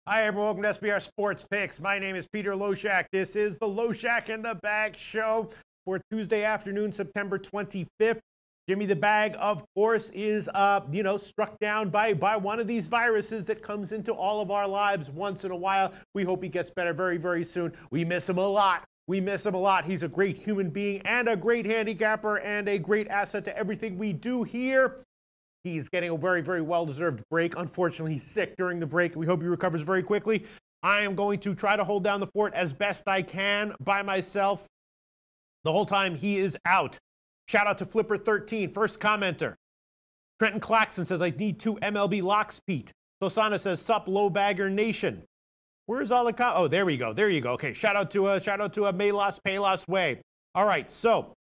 Hi, everyone. Welcome to SBR Sports Picks. My name is Peter Loshak. This is the Loshak in the Bag show for Tuesday afternoon, September 25th. Jimmy the Bag, of course, is, struck down by one of these viruses that comes into all of our lives once in a while. We hope he gets better very, very soon. We miss him a lot. We miss him a lot. He's a great human being and a great handicapper and a great asset to everything we do here. He's getting a very, very well-deserved break. Unfortunately, he's sick during the break. We hope he recovers very quickly. I am going to try to hold down the fort as best I can by myself the whole time he is out. Shout out to Flipper13, first commenter. Trenton Claxton says, I need 2 MLB locks, Pete. Tosana says, sup, low bagger nation. Where's all the oh, there we go. There you go. Okay, shout out to Melas Palas Way. All right, so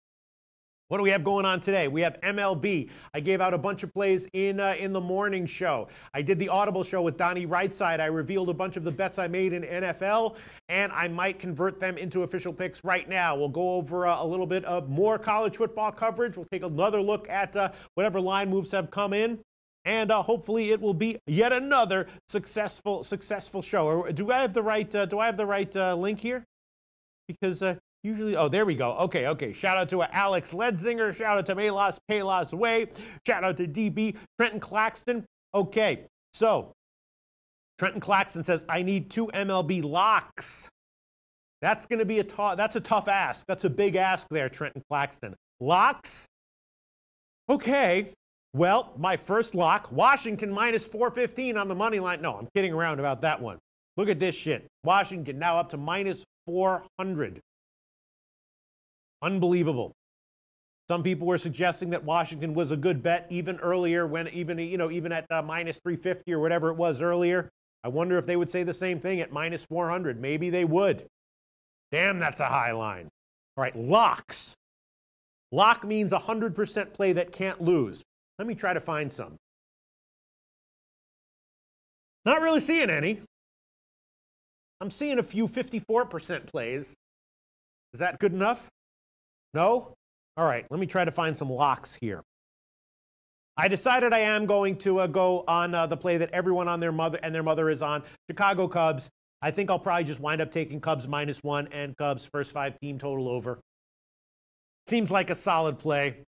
what do we have going on today? We have MLB. I gave out a bunch of plays in the morning show. I did the Audible show with Donnie Rightside. I revealed a bunch of the bets I made in NFL, and I might convert them into official picks right now. We'll go over a little bit of more college football coverage. We'll take another look at whatever line moves have come in, and hopefully it will be yet another successful show. Do I have the right link here? Because usually, oh, there we go. Okay. Shout out to Alex Ledzinger. Shout out to Melas Palas Way. Shout out to DB. Trenton Claxton. Okay, so Trenton Claxton says, I need 2 MLB locks. That's going to be that's a tough ask. That's a big ask there, Trenton Claxton. Locks? Okay. Well, my first lock, Washington minus 415 on the money line. No, I'm kidding around about that one. Look at this shit. Washington now up to minus 400. Unbelievable. Some people were suggesting that Washington was a good bet even earlier, when even at minus 350 or whatever it was earlier. I wonder if they would say the same thing at minus 400. Maybe they would. Damn, that's a high line. All right, locks. Lock means 100% play that can't lose. Let me try to find some. Not really seeing any. I'm seeing a few 54% plays. Is that good enough? No? All right, let me try to find some locks here. I decided I am going to go on the play that everyone on their mother is on, Chicago Cubs. I think I'll probably just wind up taking Cubs -1 and Cubs first 5 team total over. Seems like a solid play.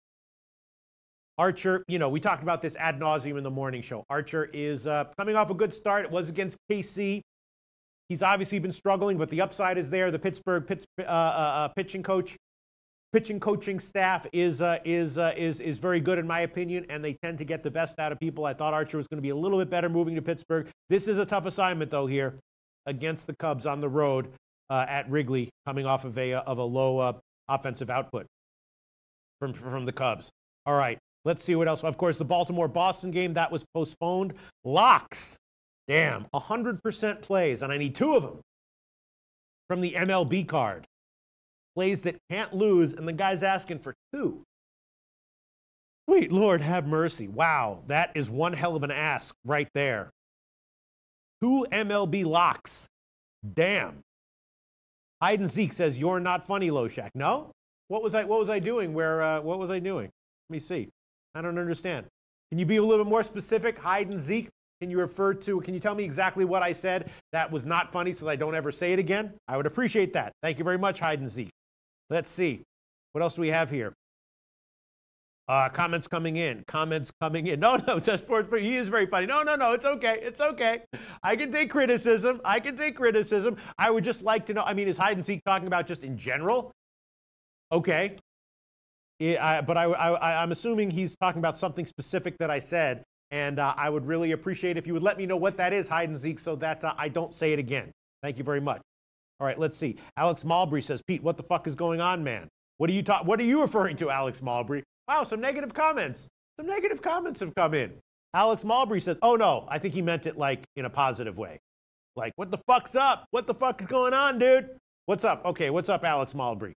Archer, we talked about this ad nauseum in the morning show. Archer is coming off a good start. It was against KC. He's obviously been struggling, but the upside is there. The Pittsburgh pitching coaching staff is very good in my opinion, and they tend to get the best out of people. I thought Archer was going to be a little bit better moving to Pittsburgh. This is a tough assignment though here against the Cubs on the road at Wrigley, coming off of a low offensive output from the Cubs. All right, let's see what else. Of course, the Baltimore-Boston game that was postponed. Locks. Damn, 100% plays, and I need 2 of them from the MLB card. Plays that can't lose, and the guy's asking for 2. Sweet Lord, have mercy. Wow, that is one hell of an ask right there. 2 MLB locks. Damn. Hide and Zeke says, you're not funny, Loshak. No? What was I doing? What was I doing? Let me see. I don't understand. Can you be a little bit more specific? Hide and Zeke? Can you tell me exactly what I said that was not funny so that I don't ever say it again? I would appreciate that. Thank you very much, Hide and Zeke. Let's see. What else do we have here? Comments coming in. No, it says sports, but he is very funny. No, it's okay. It's okay. I can take criticism. I would just like to know, is Hide and Seek talking about just in general? Okay. But I'm assuming he's talking about something specific that I said, and I would really appreciate if you would let me know what that is, Hide and Seek, so that I don't say it again. Thank you very much. All right, let's see. Alex Mulberry says, Pete, what the fuck is going on, man? What are you referring to, Alex Mulberry? Wow, some negative comments. Some negative comments have come in. Alex Mulberry says, oh no, I think he meant it like in a positive way. Like, what the fuck's up? What the fuck is going on, dude? What's up? Okay, what's up, Alex Mulberry?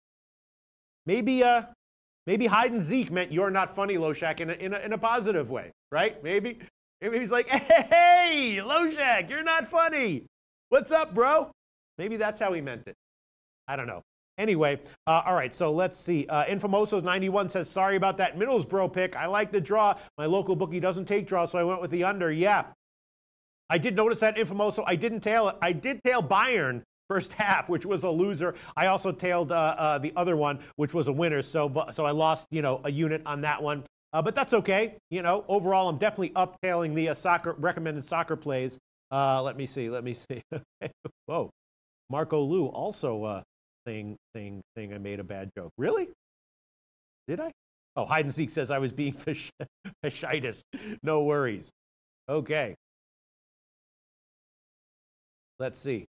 Maybe Hide and Zeke meant you're not funny, Loshak, in a positive way, right? Maybe he's like, hey, Loshak, you're not funny. What's up, bro? Maybe that's how he meant it. I don't know. Anyway, all right, so let's see. Infamoso91 says, sorry about that Middlesbrough pick. I like the draw. My local bookie doesn't take draw, so I went with the under. Yeah. I did notice that Infamoso. I didn't tail it. I did tail Bayern first half, which was a loser. I also tailed the other one, which was a winner. So I lost, a unit on that one. But that's okay. Overall, I'm definitely up-tailing the recommended soccer plays. Let me see. Whoa. Marco Lu also saying I made a bad joke. Really? Did I? Oh, Hide and Seek says I was being fascitis. No worries. Okay. Let's see.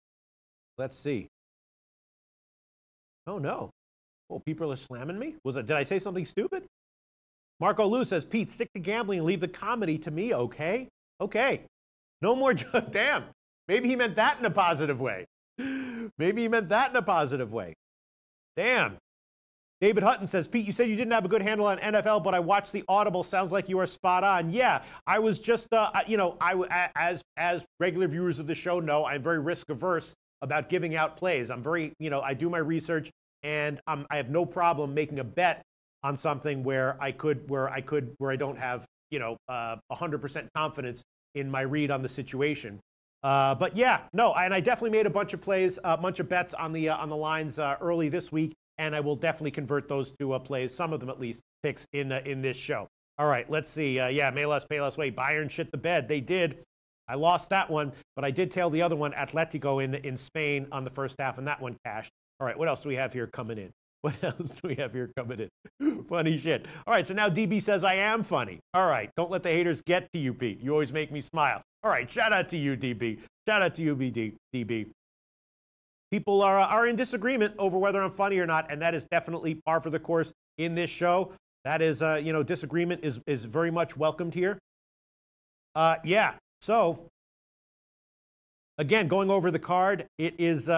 Oh, no. Oh, people are slamming me? Did I say something stupid? Marco Lu says, Pete, stick to gambling and leave the comedy to me, okay? Okay. No more. Damn. Maybe he meant that in a positive way. Damn. David Hutton says, Pete, you said you didn't have a good handle on NFL, but I watched the Audible. Sounds like you are spot on. Yeah, I was just, as regular viewers of the show know, I'm very risk averse about giving out plays. I'm very, I do my research, and I have no problem making a bet on something where I don't have, 100% confidence in my read on the situation. But yeah, no, and I definitely made a bunch of plays, a bunch of bets on the lines early this week. And I will definitely convert those to plays, some of them at least, picks in this show. All right, let's see. Yeah, May Less, Pay Less. Wait, Bayern shit the bed. They did. I lost that one, but I did tail the other one, Atletico in Spain on the first half, and that one cashed. All right, what else do we have here coming in? Funny shit. All right, so now DB says I am funny. All right, don't let the haters get to you, Pete. You always make me smile. All right, shout out to you, DB. Shout out to you, DB. People are in disagreement over whether I'm funny or not, and that is definitely par for the course in this show. That is, disagreement is very much welcomed here. Yeah, so again, going over the card, it is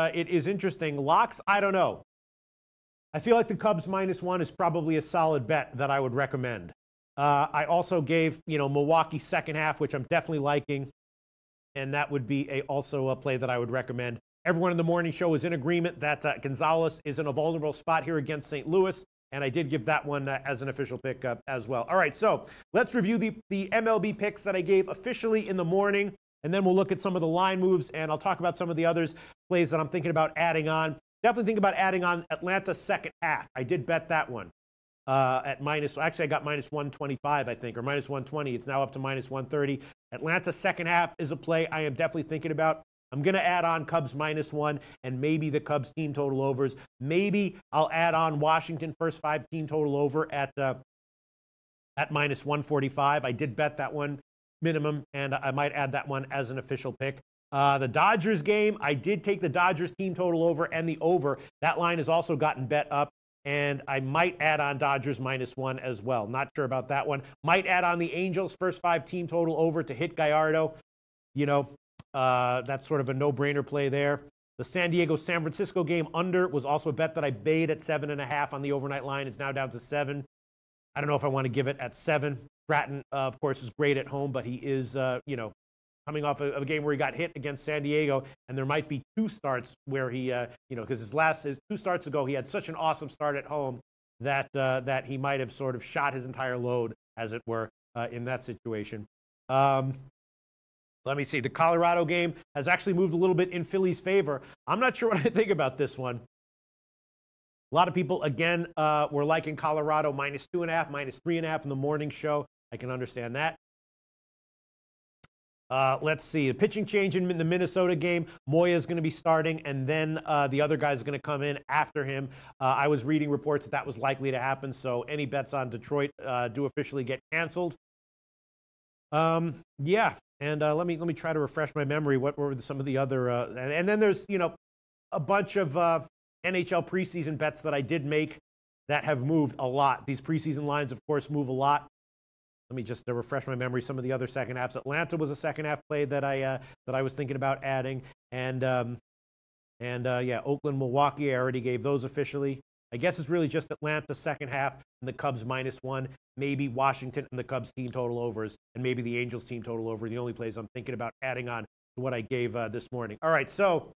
interesting. Locks, I don't know. I feel like the Cubs -1 is probably a solid bet that I would recommend. I also gave, Milwaukee second half, which I'm definitely liking, and that would be also a play that I would recommend. Everyone in the morning show is in agreement that Gonzalez is in a vulnerable spot here against St. Louis, and I did give that one as an official pick as well. All right, so let's review the MLB picks that I gave officially in the morning, and then we'll look at some of the line moves, and I'll talk about some of the others plays that I'm thinking about adding on. Definitely think about adding on Atlanta second half. I did bet that one at actually I got -125, I think, or -120. It's now up to -130. Atlanta second half is a play I am definitely thinking about. I'm going to add on Cubs -1 and maybe the Cubs team total overs. Maybe I'll add on Washington first 5 team total over at -145. I did bet that one minimum, and I might add that one as an official pick. The Dodgers game, I did take the Dodgers team total over and the over. That line has also gotten bet up, and I might add on Dodgers -1 as well. Not sure about that one. Might add on the Angels first 5 team total over to hit Gallardo. That's sort of a no-brainer play there. The San Diego-San Francisco game under was also a bet that I bait at 7.5 on the overnight line. It's now down to 7. I don't know if I want to give it at 7. Stratton, of course, is great at home, but he is, coming off of a game where he got hit against San Diego, and there might be 2 starts where he, because his 2 starts ago, he had such an awesome start at home that he might have sort of shot his entire load, as it were, in that situation. Let me see. The Colorado game has actually moved a little bit in Philly's favor. I'm not sure what I think about this one. A lot of people, again, were liking Colorado -2.5, -3.5 in the morning show. I can understand that. Let's see. The pitching change in the Minnesota game. Moya is going to be starting, and then the other guy is going to come in after him. I was reading reports that was likely to happen, so any bets on Detroit do officially get canceled. Yeah. And let me try to refresh my memory. What were some of the other? And then there's a bunch of NHL preseason bets that I did make that have moved a lot. These preseason lines, of course, move a lot. Let me just refresh my memory. Some of the other second halves. Atlanta was a second half play that I was thinking about adding, and yeah, Oakland, Milwaukee. I already gave those officially. I guess it's really just Atlanta second half and the Cubs -1, maybe Washington and the Cubs team total overs, and maybe the Angels team total over. The only plays I'm thinking about adding on to what I gave this morning. All right, so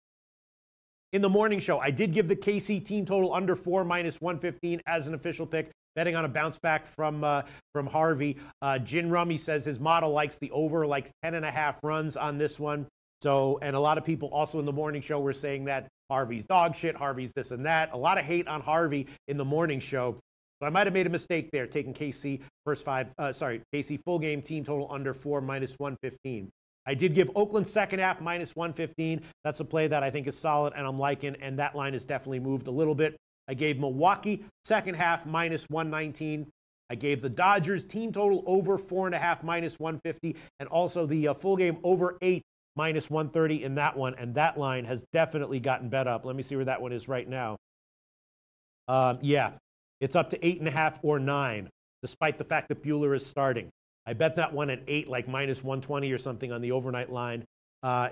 In the morning show, I did give the KC team total under 4 minus 115 as an official pick, betting on a bounce back from Harvey. Jin Rummy says his model likes the over, likes 10.5 runs on this one. So, and a lot of people also in the morning show were saying that Harvey's dog shit, Harvey's this and that. A lot of hate on Harvey in the morning show. So I might have made a mistake there, taking KC KC full game team total under 4 minus 115. I did give Oakland second half minus 115. That's a play that I think is solid and I'm liking, and that line has definitely moved a little bit. I gave Milwaukee second half minus 119. I gave the Dodgers team total over 4.5 minus 150, and also the full game over 8 minus 130 in that one, and that line has definitely gotten bet up. Let me see where that one is right now. Yeah, it's up to 8.5 or 9, despite the fact that Buehler is starting. I bet that one at 8, like minus 120 or something on the overnight line.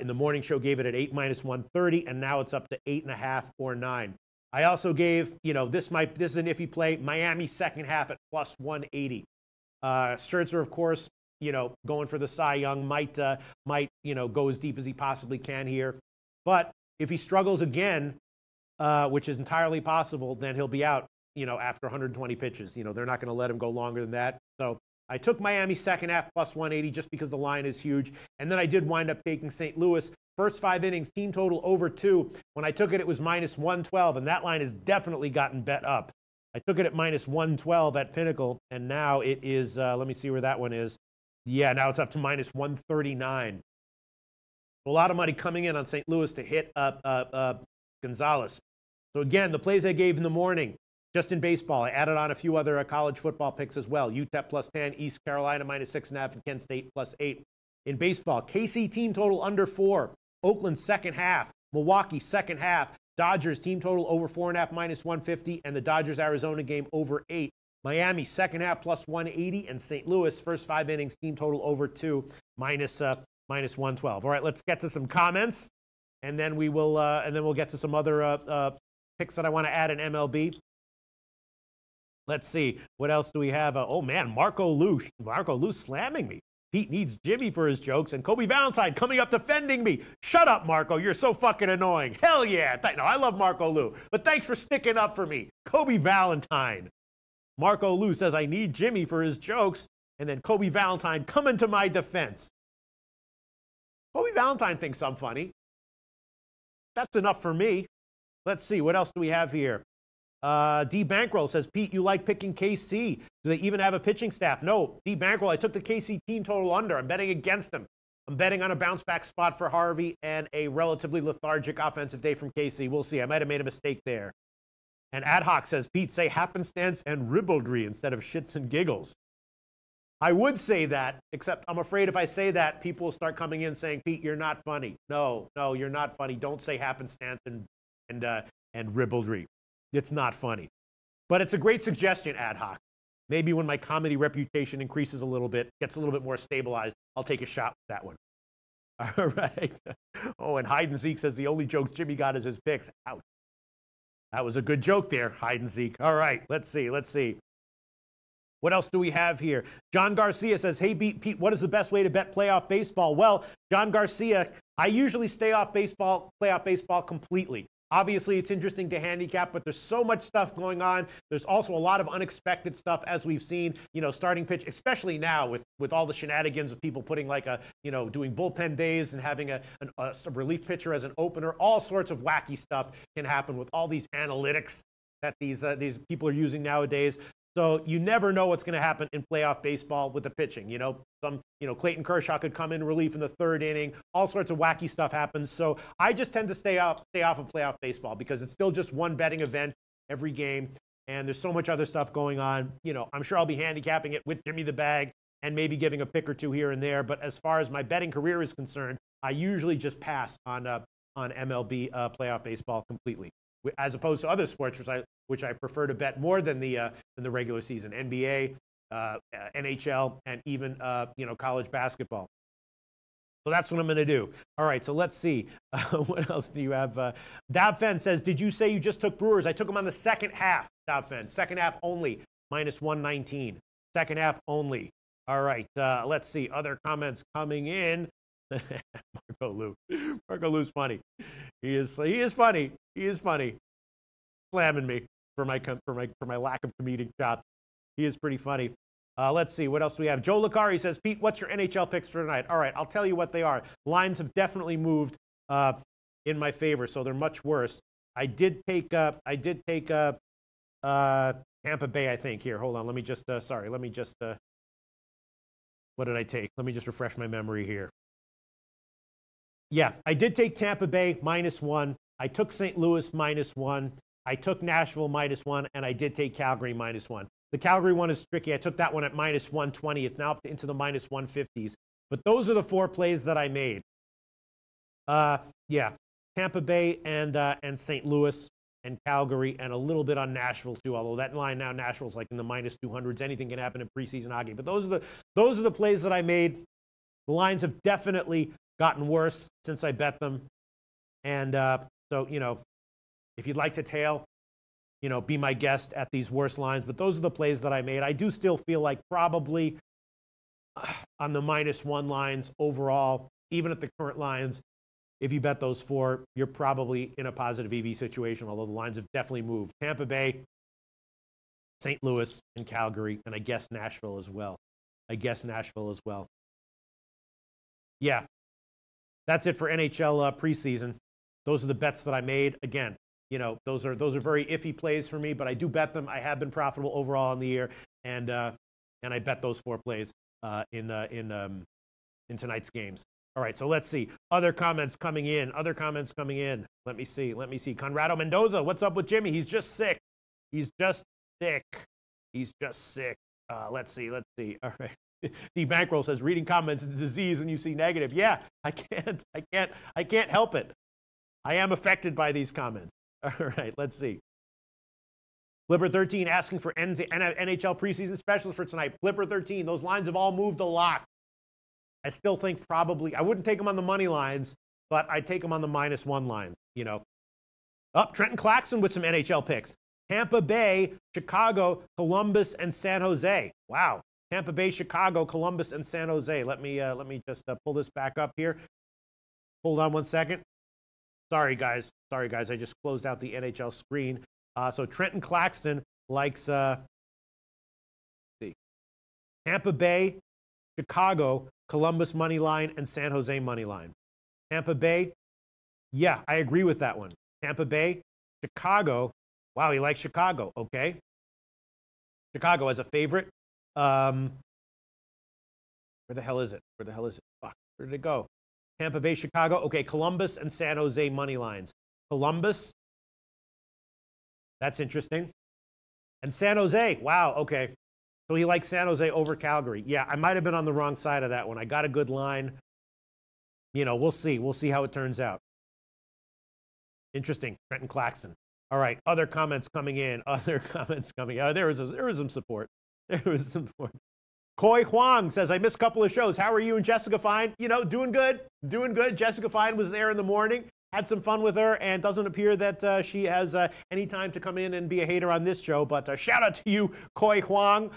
In the morning show, gave it at 8 minus 130, and now it's up to 8.5 or 9. I also gave, this is an iffy play, Miami second half at plus 180. Scherzer, of course, going for the Cy Young, might go as deep as he possibly can here. But if he struggles again, which is entirely possible, then he'll be out, after 120 pitches. They're not going to let him go longer than that. So I took Miami second half plus 180 just because the line is huge. And then I did wind up taking St. Louis. First 5 innings, team total over 2. When I took it, it was minus 112, and that line has definitely gotten bet up. I took it at minus 112 at Pinnacle, and now it is, let me see where that one is. Yeah, now it's up to minus 139. A lot of money coming in on St. Louis to hit Gonzalez. So again, the plays I gave in the morning, just in baseball, I added on a few other college football picks as well. UTEP plus 10, East Carolina minus 6.5, and Kent State plus 8. In baseball, KC team total under 4. Oakland second half. Milwaukee second half. Dodgers team total over 4.5 minus 150. And the Dodgers-Arizona game over 8. Miami second half plus 180. And St. Louis first 5 innings team total over 2 minus 112. All right, let's get to some comments. And then we'll get to some other picks that I want to add in MLB. Let's see. What else do we have? Oh, man, Marco Lou slamming me. Pete needs Jimmy for his jokes, and Kobe Valentine coming up defending me. Shut up, Marco. You're so fucking annoying. Hell yeah. No, I love Marco Lou, but thanks for sticking up for me. Kobe Valentine. Marco Lou says, I need Jimmy for his jokes, and then Kobe Valentine coming to my defense. Kobe Valentine thinks I'm funny. That's enough for me. Let's see. What else do we have here? D. Bankroll says, Pete, you like picking KC. Do they even have a pitching staff? No. D. Bankroll, I took the KC team total under. I'm betting against them. I'm betting on a bounce-back spot for Harvey and a relatively lethargic offensive day from KC. We'll see. I might have made a mistake there. And Ad Hoc says, Pete, say happenstance and ribaldry instead of shits and giggles. I would say that, except I'm afraid if I say that, people will start coming in saying, Pete, you're not funny. No, you're not funny. Don't say happenstance and ribaldry. It's not funny. But it's a great suggestion, Ad Hoc. Maybe when my comedy reputation increases a little bit, gets a little bit more stabilized, I'll take a shot with that one. All right. Oh, and Hide and Zeke says the only jokes Jimmy got is his picks. Ouch. That was a good joke there, Hide and Zeke. All right, let's see. What else do we have here? John Garcia says, hey, Pete, what is the best way to bet playoff baseball? Well, John Garcia, I usually stay off playoff baseball completely. Obviously, it's interesting to handicap, but there's so much stuff going on. There's also a lot of unexpected stuff, as we've seen, starting pitch, especially now with all the shenanigans of people putting doing bullpen days and having a relief pitcher as an opener. All sorts of wacky stuff can happen with all these analytics that these people are using nowadays. So you never know what's going to happen in playoff baseball with the pitching. Clayton Kershaw could come in relief in the 3rd inning. All sorts of wacky stuff happens. So I just tend to stay off of playoff baseball because it's still just one betting event every game, and there's so much other stuff going on. I'm sure I'll be handicapping it with Jimmy the Bag and maybe giving a pick or two here and there. But as far as my betting career is concerned, I usually just pass on MLB playoff baseball completely, as opposed to other sports which I prefer to bet more than the regular season, NBA, NHL, and even college basketball. So that's what I'm going to do. All right, so let's see. What else do you have? Dav Fenn says, did you say you just took Brewers? I took them on the second half, Dav Fenn. Second half only, minus 119. Second half only. All right, let's see. Other comments coming in. Marco Lou. Marco Lou's funny. He is funny. He is funny. Slamming me for my lack of comedic chops. He is pretty funny. Let's see, what else do we have? Joe Licari says, Pete, what's your NHL picks for tonight? All right, I'll tell you what they are. Lines have definitely moved in my favor, so they're much worse. I did take Tampa Bay, I think. Here, hold on. Let me just, what did I take? Let me just refresh my memory here. Yeah, I did take Tampa Bay -1. I took St. Louis -1. I took Nashville -1, and I did take Calgary -1. The Calgary one is tricky. I took that one at -120. It's now up into the -150s. But those are the 4 plays that I made. Yeah, Tampa Bay and St. Louis and Calgary, and a little bit on Nashville too. Although that line now, Nashville's like in the -200s. Anything can happen in preseason hockey. But those are the plays that I made. The lines have definitely gotten worse since I bet them, and so if you'd like to tail, be my guest at these worse lines. But those are the plays that I made. I do still feel like probably on the -1 lines overall, even at the current lines, if you bet those 4, you're probably in a positive EV situation, although the lines have definitely moved. Tampa Bay, St. Louis, and Calgary, and I guess Nashville as well. Yeah, that's it for NHL preseason. Those are the bets that I made. Again, those are very iffy plays for me, but I do bet them. I have been profitable overall in the year, and I bet those 4 plays in tonight's games. All right, so let's see. Other comments coming in. Let me see. Conrado Mendoza, what's up with Jimmy? He's just sick. Let's see. All right. The Bankroll says, reading comments is a disease when you see negative. Yeah, I can't help it. I am affected by these comments. All right, let's see. Flipper 13 asking for NHL preseason specials for tonight. Flipper 13, those lines have all moved a lot. I still think probably, I wouldn't take them on the money lines, but I'd take them on the -1 lines, Trenton Claxton with some NHL picks. Tampa Bay, Chicago, Columbus, and San Jose. Wow. Tampa Bay, Chicago, Columbus, and San Jose. Let me just pull this back up here. Hold on one second. Sorry, guys. I just closed out the NHL screen. So Trenton Claxton likes Tampa Bay, Chicago, Columbus money line, and San Jose money line. Tampa Bay, yeah, I agree with that one. Tampa Bay, Chicago. Wow, he likes Chicago. Okay. Chicago as a favorite. Where the hell is it? Fuck, where did it go? Tampa Bay, Chicago. Okay, Columbus and San Jose money lines. Columbus. That's interesting. And San Jose. Wow, okay. So he likes San Jose over Calgary. Yeah, I might have been on the wrong side of that one. I got a good line. We'll see. We'll see how it turns out. Interesting. Trenton Claxton. All right. Other comments coming in. There was some support. Koi Huang says, I missed a couple of shows. How are you and Jessica Fine? Doing good. Jessica Fine was there in the morning. Had some fun with her, and doesn't appear that she has any time to come in and be a hater on this show. But shout out to you, Koi Huang.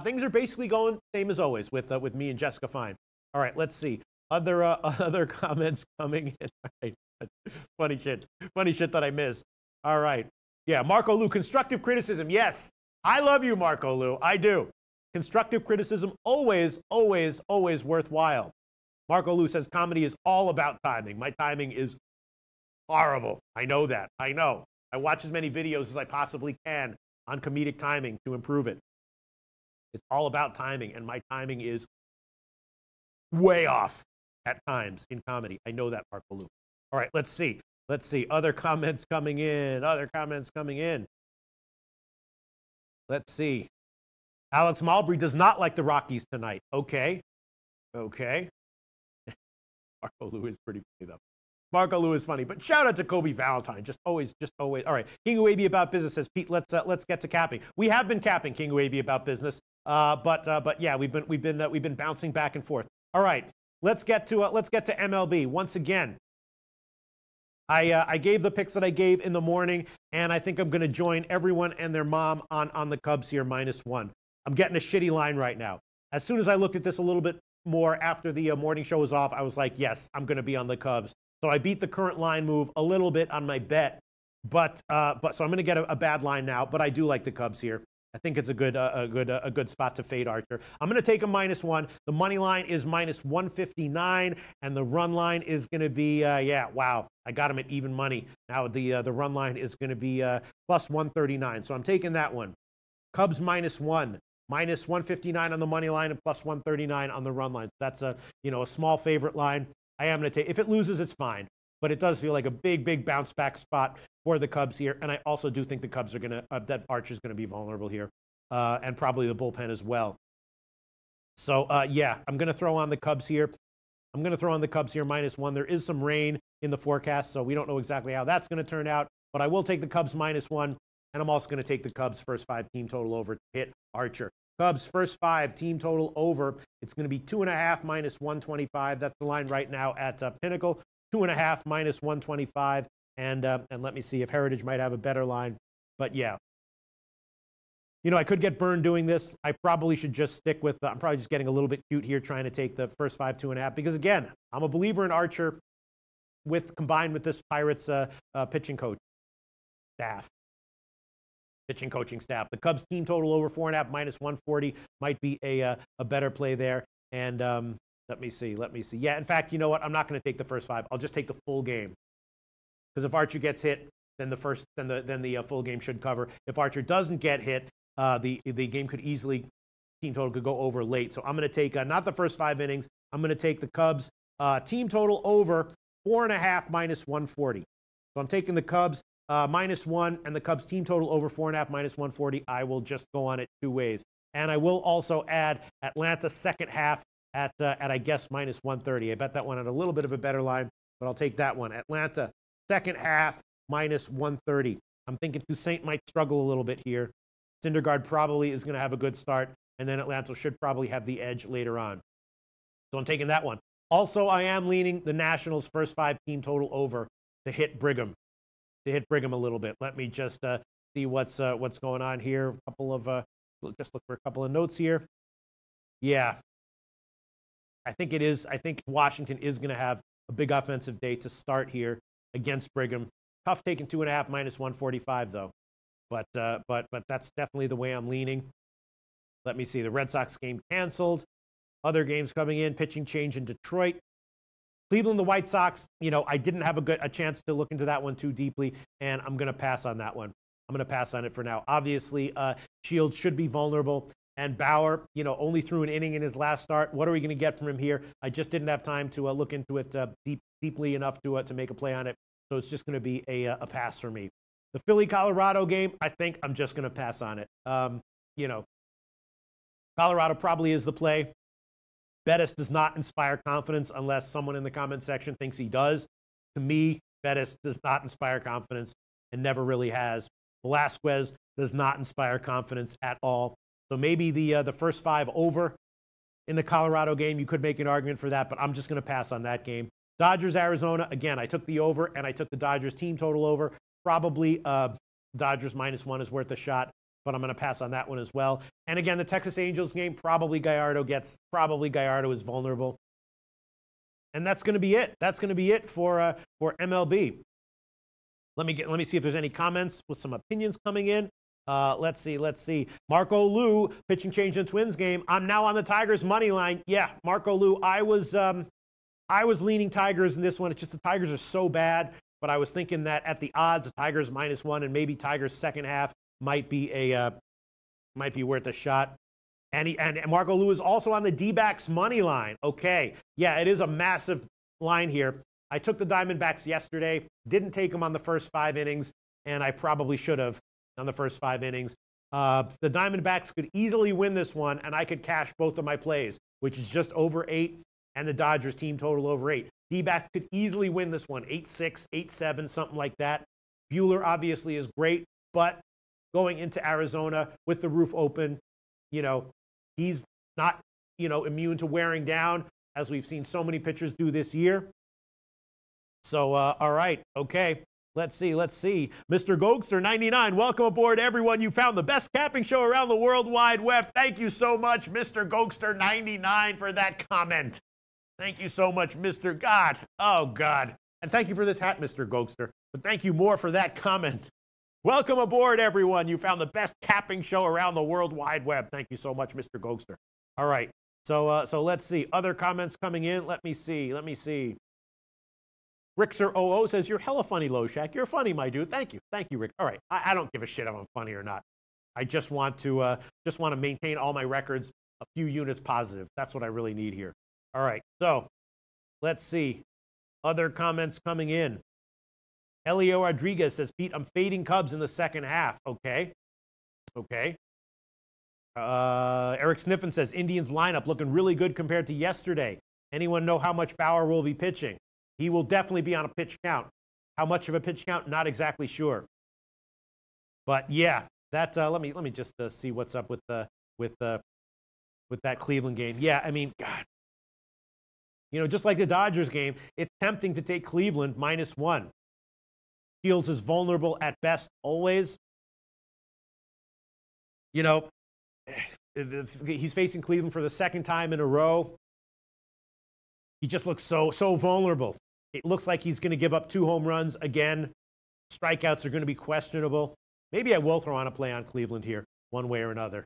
Things are basically going same as always with me and Jessica Fine. All right, let's see. Other comments coming in. All right. Funny shit that I missed. All right. Yeah, Marco Lou, constructive criticism. Yes, I love you, Marco Lou. I do. Constructive criticism, always worthwhile. Marco Lou says comedy is all about timing. My timing is horrible. I know that. I know. I watch as many videos as I possibly can on comedic timing to improve it. It's all about timing, and my timing is way off at times in comedy. I know that, Marco Lou. All right, let's see. Other comments coming in. Let's see. Alex Malbury does not like the Rockies tonight. Okay. Marco Lou is pretty funny, though. Marco Lou is funny, but shout out to Kobe Valentine. Just always. All right. King Wavy About Business says, Pete, let's get to capping. We have been capping, King Wavy About Business. But yeah, we've been bouncing back and forth. All right. Let's get to MLB once again. I gave the picks that I gave in the morning, and I think I'm going to join everyone and their mom on the Cubs here -1. I'm getting a shitty line right now. As soon as I looked at this a little bit more after the morning show was off. I was like, yes, I'm going to be on the Cubs. So I beat the current line move a little bit on my bet, but so I'm going to get a bad line now. But I do like the Cubs here. I think it's a good spot to fade Archer. I'm going to take a -1. The money line is -159, and the run line is going to be yeah, wow, I got him at even money. Now the run line is going to be +139, so I'm taking that one. Cubs -1, -159 on the money line, and +139 on the run line. That's a a small favorite line. I am going to take. If it loses, it's fine. But it does feel like a big bounce back spot for the Cubs here. And I also do think the Cubs are going to, that Archer's going to be vulnerable here. And probably the bullpen as well. So, yeah, I'm going to throw on the Cubs here. I'm going to throw on the Cubs here -1. There is some rain in the forecast, so we don't know exactly how that's going to turn out. But I will take the Cubs -1. And I'm also going to take the Cubs first 5 team total over to hit Archer. Cubs first 5 team total over. It's going to be 2.5 -125. That's the line right now at Pinnacle. 2.5 -125, and let me see if Heritage might have a better line. But yeah, I could get burned doing this. I probably should just stick with. I'm probably just getting a little bit cute here, trying to take the first 5 2.5, because again, I'm a believer in Archer, combined with this Pirates pitching coaching staff. The Cubs team total over 4.5 -140 might be a better play there, and. Let me see. Yeah, in fact, you know what? I'm not going to take the first 5. I'll just take the full game. Because if Archer gets hit, then the full game should cover. If Archer doesn't get hit, the game could easily, team total could go over late. So I'm going to take not the first 5 innings. I'm going to take the Cubs team total over 4.5 -140. So I'm taking the Cubs -1 and the Cubs team total over 4.5 -140. I will just go on it 2 ways. And I will also add Atlanta second half at I guess -130. I bet that one had a little bit of a better line, but I'll take that one. Atlanta second half -130. I'm thinking Toussaint might struggle a little bit here. Syndergaard probably is going to have a good start, and then Atlanta should probably have the edge later on. So I'm taking that one. Also, I am leaning the Nationals first 5 team total over to hit Brigham. A little bit. Let me just see what's going on here. Just look for a couple of notes here. Yeah. I think Washington is going to have a big offensive day to start here against Brigham. Tough taking 2.5 -145 though, but that's definitely the way I'm leaning. Let me see. The Red Sox game canceled. Other games coming in. Pitching change in Detroit. Cleveland, the White Sox. I didn't have a chance to look into that one too deeply, and I'm going to pass on that one. I'm going to pass on it for now. Obviously, Shields should be vulnerable. And Bauer, only threw an inning in his last start. What are we going to get from him here? I just didn't have time to look into it deeply enough to make a play on it. So it's just going to be a pass for me. The Philly-Colorado game, I think I'm just going to pass on it. Colorado probably is the play. Bettis does not inspire confidence unless someone in the comment section thinks he does. To me, Bettis does not inspire confidence and never really has. Velasquez does not inspire confidence at all. So maybe the first 5 over in the Colorado game, you could make an argument for that, but I'm just going to pass on that game. Dodgers, Arizona, again, I took the over, and I took the Dodgers team total over. Probably Dodgers -1 is worth a shot, but I'm going to pass on that one as well. And again, the Texas Angels game, probably Gallardo is vulnerable. And that's going to be it. That's going to be it for MLB. Let me see if there's any comments with some opinions coming in. Let's see. Marco Lu, pitching change in the Twins game. I'm now on the Tigers money line. Yeah, Marco Lu, I was leaning Tigers in this one. It's just the Tigers are so bad, but I was thinking that at the odds, the Tigers -1 and maybe Tigers second half might be worth a shot. And Marco Lu is also on the D-backs money line. Okay, yeah, it is a massive line here. I took the Diamondbacks yesterday, didn't take them on the first 5 innings, and I probably should have on the first 5 innings. The Diamondbacks could easily win this one, and I could cash both of my plays, which is just over 8, and the Dodgers team total over 8. D-backs could easily win this one, 8-6, 8-7, something like that. Buehler obviously is great, but going into Arizona with the roof open, he's not, immune to wearing down, as we've seen so many pitchers do this year. So, all right, okay. Let's see. Mr. Gokster 99, welcome aboard, everyone. You found the best capping show around the World Wide Web. Thank you so much, Mr. Gokster 99, for that comment. Thank you so much, Mr. God. Oh, God. And thank you for this hat, Mr. Gokster. But thank you more for that comment. Welcome aboard, everyone. You found the best capping show around the World Wide Web. Thank you so much, Mr. Gokster. All right. So let's see. Other comments coming in. Let me see. Rixer00 says, you're hella funny, Loshak. You're funny, my dude. Thank you. Thank you, Rick. All right. I don't give a shit if I'm funny or not. I just want to maintain all my records a few units positive. That's what I really need here. All right. So let's see. Other comments coming in. Elio Rodriguez says, Pete, I'm fading Cubs in the second half. Okay. Eric Sniffen says, Indians lineup looking really good compared to yesterday. Anyone know how much Bauer will be pitching? He will definitely be on a pitch count. How much of a pitch count? Not exactly sure. But yeah, that let me just see what's up with that Cleveland game. Yeah, I mean, God, you know, just like the Dodgers game, it's tempting to take Cleveland -1. Shields is vulnerable at best always. You know, he's facing Cleveland for the second time in a row. He just looks so vulnerable. It looks like he's going to give up 2 home runs again. Strikeouts are going to be questionable. Maybe I will throw on a play on Cleveland here, one way or another.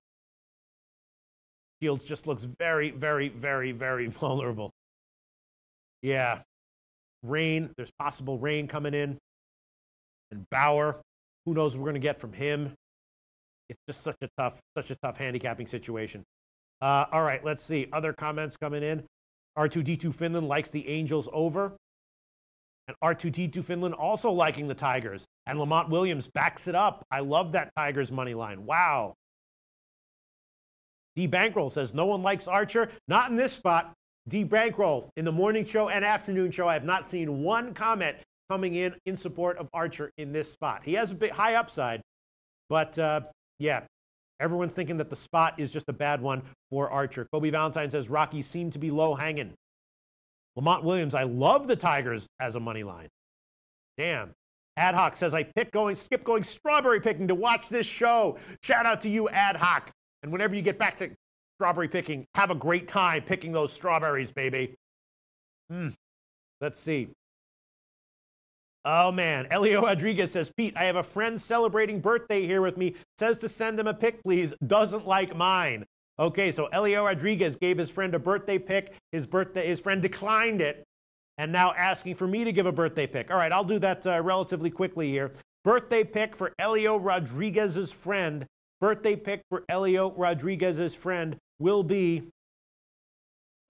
Shields just looks very vulnerable. Yeah. Rain, there's possible rain coming in. And Bauer, who knows what we're going to get from him. It's just such a tough handicapping situation. All right, let's see. Other comments coming in. R2D2 Finland likes the Angels over. And R2D2 Finland also liking the Tigers. And Lamont Williams backs it up. I love that Tigers money line. Wow. D. Bankroll says, no one likes Archer. Not in this spot. D. Bankroll, in the morning show and afternoon show, I have not seen one comment coming in support of Archer in this spot. He has a bit high upside, but yeah, everyone's thinking that the spot is just a bad one for Archer. Kobe Valentine says, Rockies seem to be low hanging. Lamont Williams, I love the Tigers as a money line. Damn. Ad Hoc says, I skip going strawberry picking to watch this show. Shout out to you, Ad Hoc. And whenever you get back to strawberry picking, have a great time picking those strawberries, baby. Let's see. Oh, man. Elio Rodriguez says, Pete, I have a friend celebrating birthday here with me. Says to send him a pick, please. Doesn't like mine. Okay, so Elio Rodriguez gave his friend a birthday pick. His friend declined it, and now asking for me to give a birthday pick. All right, I'll do that relatively quickly here. Birthday pick for Elio Rodriguez's friend. Birthday pick for Elio Rodriguez's friend will be...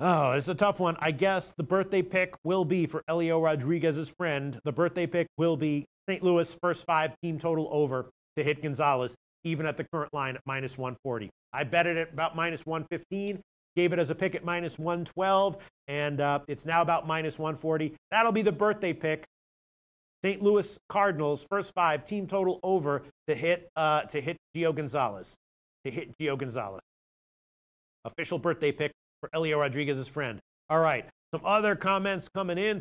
Oh, it's a tough one. I guess the birthday pick will be for Elio Rodriguez's friend. The birthday pick will be St. Louis first 5 team total over to hit Gonzalez, even at the current line at -140. I bet it at about -115, gave it as a pick at -112, and it's now about -140. That'll be the birthday pick. St. Louis Cardinals first 5 team total over to hit Gio Gonzalez. Official birthday pick for Elio Rodriguez's friend. All right. Some other comments coming in.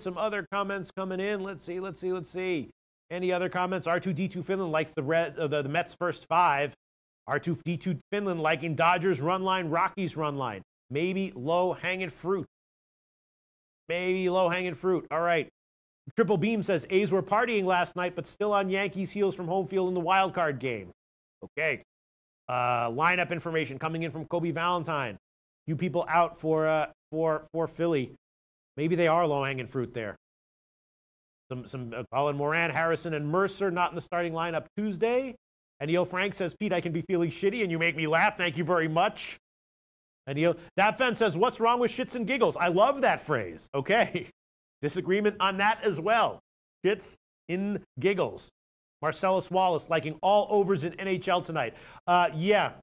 Let's see. Any other comments? R2D2 Finland likes the Mets first 5. R2D2 Finland liking Dodgers run line, Rockies run line. Maybe low-hanging fruit. All right. Triple Beam says, A's were partying last night, but still on Yankees' heels from home field in the wild card game. Okay. Lineup information coming in from Kobe Valentine. Few people out for Philly. Maybe they are low-hanging fruit there. Some Colin Moran, Harrison, and Mercer not in the starting lineup Tuesday. And Neil Frank says, Pete, I can be feeling shitty, and you make me laugh. Thank you very much. And that fan says, what's wrong with shits and giggles? I love that phrase. Okay. Disagreement on that as well. Shits in giggles. Marcellus Wallace liking all overs in NHL tonight. Yeah.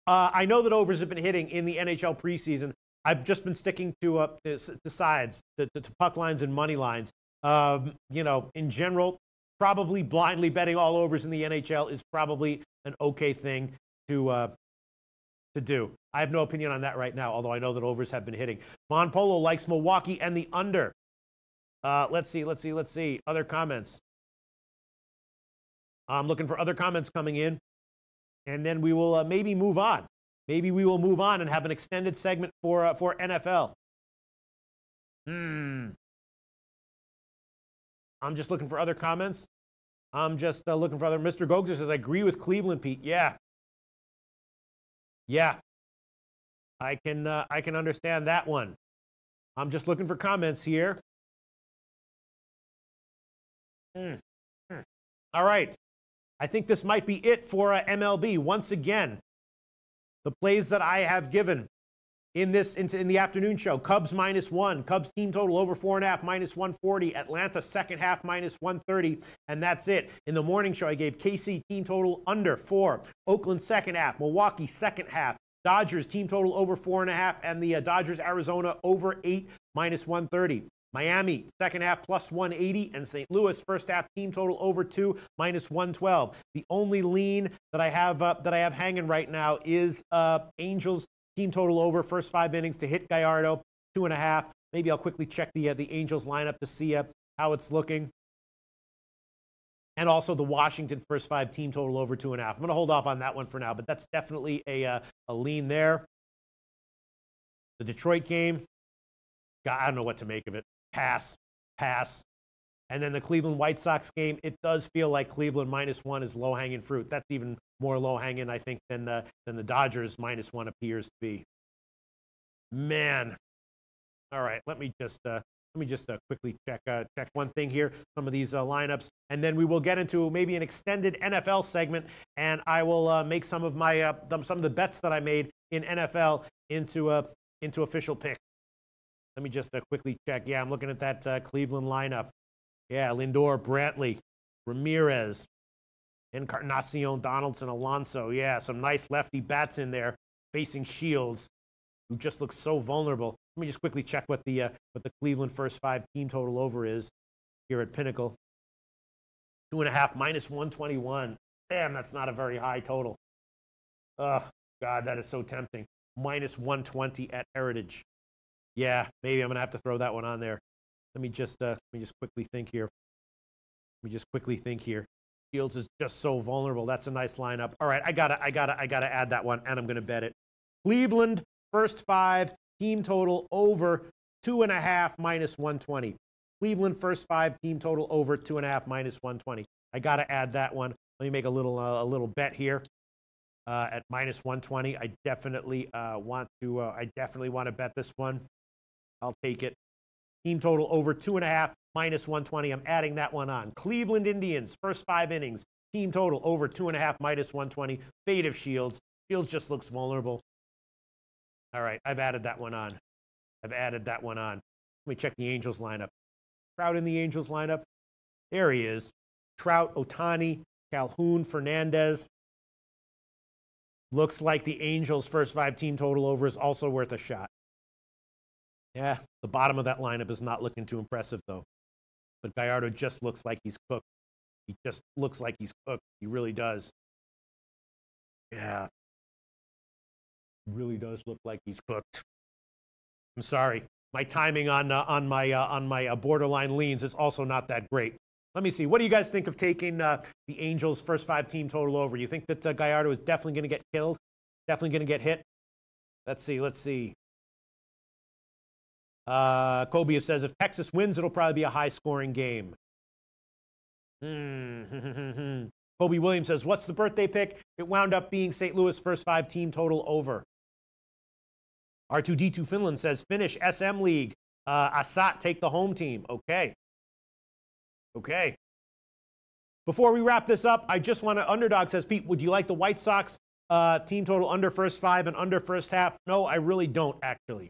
I know that overs have been hitting in the NHL preseason. I've just been sticking to the sides, to puck lines and money lines. You know, in general, probably blindly betting all overs in the NHL is probably an okay thing to do. I have no opinion on that right now, although I know that overs have been hitting. Von Polo likes Milwaukee and the under. Let's see. Other comments. I'm looking for other comments coming in, and then we will maybe move on. Maybe we will move on and have an extended segment for NFL. I'm just looking for other comments. I'm just looking for other. Mr. Gogzer says, I agree with Cleveland, Pete. Yeah. I can understand that one. I'm just looking for comments here. All right. I think this might be it for MLB. Once again, the plays that I have given in the afternoon show: Cubs -1, Cubs team total over 4.5 -140, Atlanta second half -130, and that's it. In the morning show, I gave KC team total under 4, Oakland second half, Milwaukee second half, Dodgers team total over 4.5, and the Dodgers Arizona over 8 -130. Miami second half +180, and St. Louis first half team total over 2 -112. The only lean that I have hanging right now is Angels team total over first 5 innings to hit Gallardo 2.5. Maybe I'll quickly check the Angels lineup to see how it's looking, and also the Washington first 5 team total over 2.5. I'm going to hold off on that one for now, but that's definitely a lean there. The Detroit game, God, I don't know what to make of it. Pass. And then the Cleveland White Sox game, it does feel like Cleveland -1 is low-hanging fruit. That's even more low-hanging, I think, than the Dodgers -1 appears to be. Man. All right, let me just quickly check one thing here, some of these lineups, and then we will get into maybe an extended NFL segment, and I will make some of my some of the bets that I made in NFL into official picks. Let me just quickly check. Yeah, I'm looking at that Cleveland lineup. Yeah, Lindor, Brantley, Ramirez, Encarnacion, Donaldson, Alonso. Yeah, some nice lefty bats in there facing Shields, who just looks so vulnerable. Let me just quickly check what the Cleveland first 5 team total over is here at Pinnacle. 2.5 -121. Damn, that's not a very high total. Oh, God, that is so tempting. -120 at Heritage. Yeah, maybe I'm going to have to throw that one on there. Let me just quickly think here. Fields is just so vulnerable. That's a nice lineup. All right, I gotta add that one, and I'm going to bet it. Cleveland first 5 team total over 2.5 -120. Cleveland first 5 team total over 2.5 -120. I gotta add that one. Let me make a little bet here. At -120, I definitely want to bet this one. I'll take it. Team total over 2.5 -120. I'm adding that one on. Cleveland Indians first 5 innings team total over 2.5 -120. Fade of Shields. Shields just looks vulnerable. All right, I've added that one on. Let me check the Angels lineup. Trout in the Angels lineup. There he is. Trout, Ohtani, Calhoun, Fernandez. Looks like the Angels' first 5 team total over is also worth a shot. Yeah, the bottom of that lineup is not looking too impressive, though. But Gallardo just looks like he's cooked. He just looks like he's cooked. He really does. Yeah. He really does look like he's cooked. I'm sorry. My timing on my borderline leans is also not that great. Let me see. What do you guys think of taking the Angels' first 5 team total over? You think that Gallardo is definitely going to get killed? Definitely going to get hit? Let's see. Kobe says, if Texas wins, it'll probably be a high-scoring game. Kobe Williams says, what's the birthday pick? It wound up being St. Louis' first 5 team total over. R2D2 Finland says, finish SM League. Assat take the home team. Okay. Before we wrap this up, I just want to, Underdog says, Pete, would you like the White Sox team total under first 5 and under first half? No, I really don't, actually.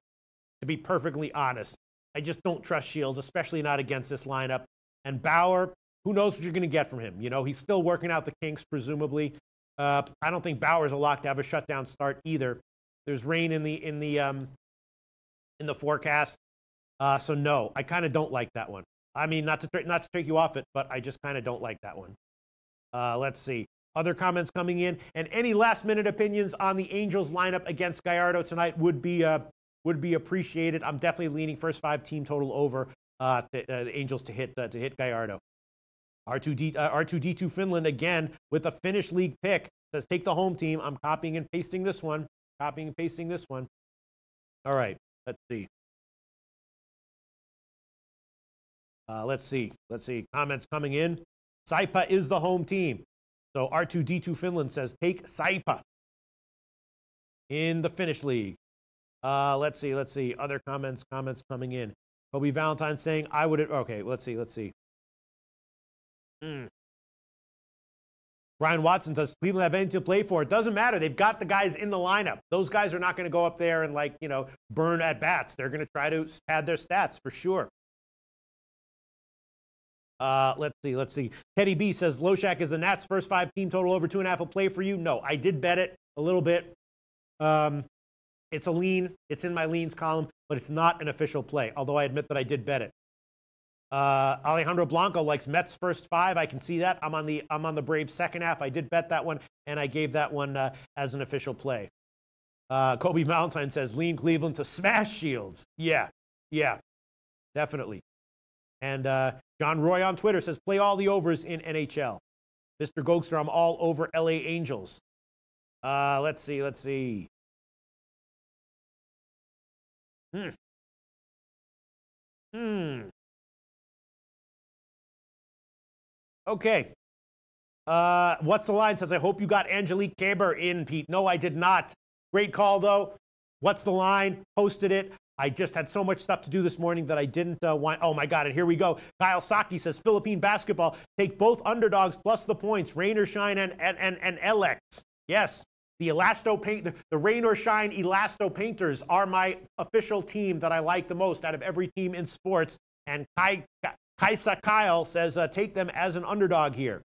To be perfectly honest, I just don't trust Shields, especially not against this lineup. And Bauer, who knows what you're going to get from him? You know, he's still working out the kinks, presumably. I don't think Bauer's a lock to have a shutdown start either. There's rain in the forecast, so no, I kind of don't like that one. I mean, not to take you off it, but I just kind of don't like that one. Let's see. Other comments coming in, and any last-minute opinions on the Angels lineup against Gallardo tonight would be appreciated. I'm definitely leaning first 5 team total over. the Angels to hit Gallardo. R2D2 Finland again with a Finnish league pick. Says take the home team. I'm copying and pasting this one. Copying and pasting this one. All right, let's see. Let's see. Comments coming in. Saipa is the home team. So R2D2 Finland says take Saipa in the Finnish league. Let's see. Other comments coming in. Kobe Valentine saying I would. Okay, let's see. Brian Watson says Cleveland have anything to play for? It doesn't matter. They've got the guys in the lineup. Those guys are not going to go up there and burn at bats. They're going to try to pad their stats for sure. Let's see. Teddy B says Loshak is the Nats' first 5 team total over 2.5 will play for you. No, I did bet it a little bit. It's a lean. It's in my leans column, but it's not an official play. Although I admit that I did bet it. Alejandro Blanco likes Mets first 5. I can see that. I'm on the Braves second half. I did bet that one, and I gave that one as an official play. Kobe Valentine says lean Cleveland to smash Shields. Yeah, definitely. And John Roy on Twitter says play all the overs in NHL. Mr. Gokster, I'm all over LA Angels. Let's see. Okay. What's the line? Says, I hope you got Angelique Kerber in, Pete. No, I did not. Great call, though. What's the line? Posted it. I just had so much stuff to do this morning that I didn't want. Oh, my God. And here we go. Kyle Saki says, Philippine basketball. Take both underdogs plus the points. Rain or shine and LX. Yes. The Rain or Shine Elasto Painters are my official team that I like the most out of every team in sports. And Kaisa Kyle says, take them as an underdog here.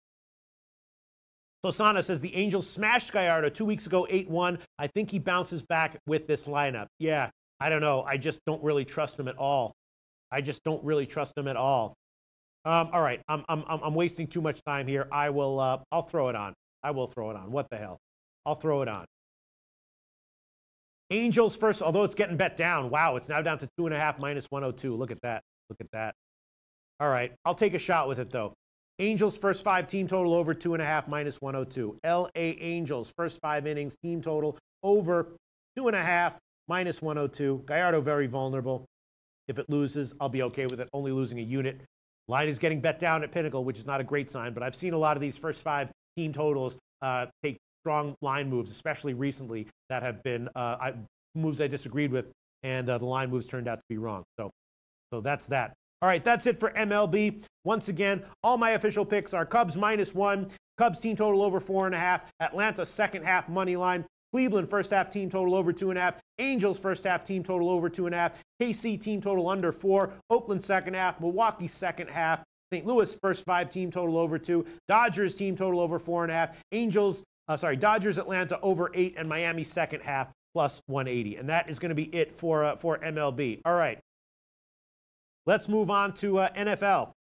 Tosana says, the Angels smashed Gallardo 2 weeks ago, 8-1. I think he bounces back with this lineup. Yeah, I don't know. I just don't really trust him at all. All right, I'm wasting too much time here. I'll throw it on. What the hell? I'll throw it on. Angels first, although it's getting bet down. Wow, it's now down to 2.5 minus 102. Look at that. All right, I'll take a shot with it, though. Angels first 5 team total over 2.5 minus 102. LA Angels first 5 innings team total over 2.5 minus 102. Gallardo very vulnerable. If it loses, I'll be okay with it, only losing a unit. Line is getting bet down at Pinnacle, which is not a great sign, but I've seen a lot of these first 5 team totals take strong line moves, especially recently, that have been moves I disagreed with, and the line moves turned out to be wrong. So that's that. All right, that's it for MLB. Once again, all my official picks are Cubs -1, Cubs team total over 4.5, Atlanta second half money line, Cleveland first half team total over 2.5, Angels first half team total over 2.5, KC team total under 4, Oakland second half, Milwaukee second half, St. Louis first 5 team total over 2, Dodgers team total over 4.5, Dodgers Atlanta over 8, and Miami second half plus 180. And that is going to be it for MLB. All right. Let's move on to NFL.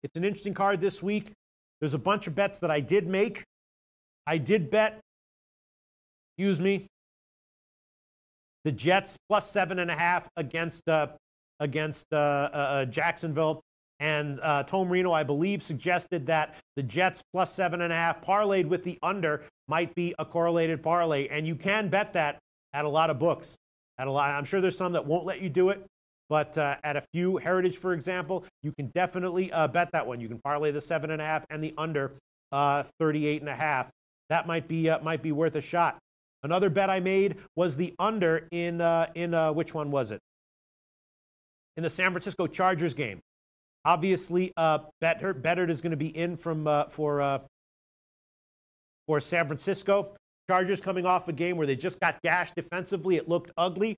It's an interesting card this week. There's a bunch of bets that I did make. I did bet, the Jets plus 7.5 against Jacksonville. And Tom Reno, I believe, suggested that the Jets plus 7.5 parlayed with the under might be a correlated parlay. And you can bet that at a lot of books. I'm sure there's some that won't let you do it. But at a few, Heritage, for example, you can definitely bet that one. You can parlay the 7.5 and the under 38.5. That might be worth a shot. Another bet I made was the under in which one was it? In the San Francisco Chargers game. Obviously, Bettard is going to be in for San Francisco. Chargers coming off a game where they just got gashed defensively. It looked ugly.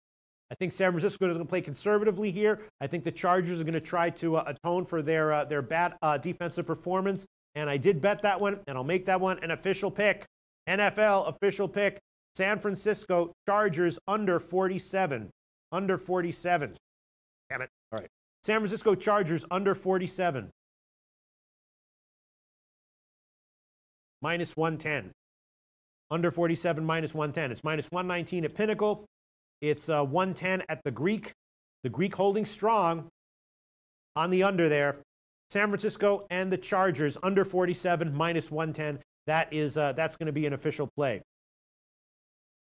I think San Francisco is going to play conservatively here. I think the Chargers are going to try to atone for their bad defensive performance. And I did bet that one, and I'll make that one an official pick. NFL official pick. San Francisco Chargers under 47. Under 47. Damn it. All right. San Francisco Chargers under 47. Minus 110. Under 47 minus 110. It's minus 119 at Pinnacle. It's 110 at the Greek. The Greek holding strong. on the under there. San Francisco and the Chargers, under 47, minus 110. That's going to be an official play.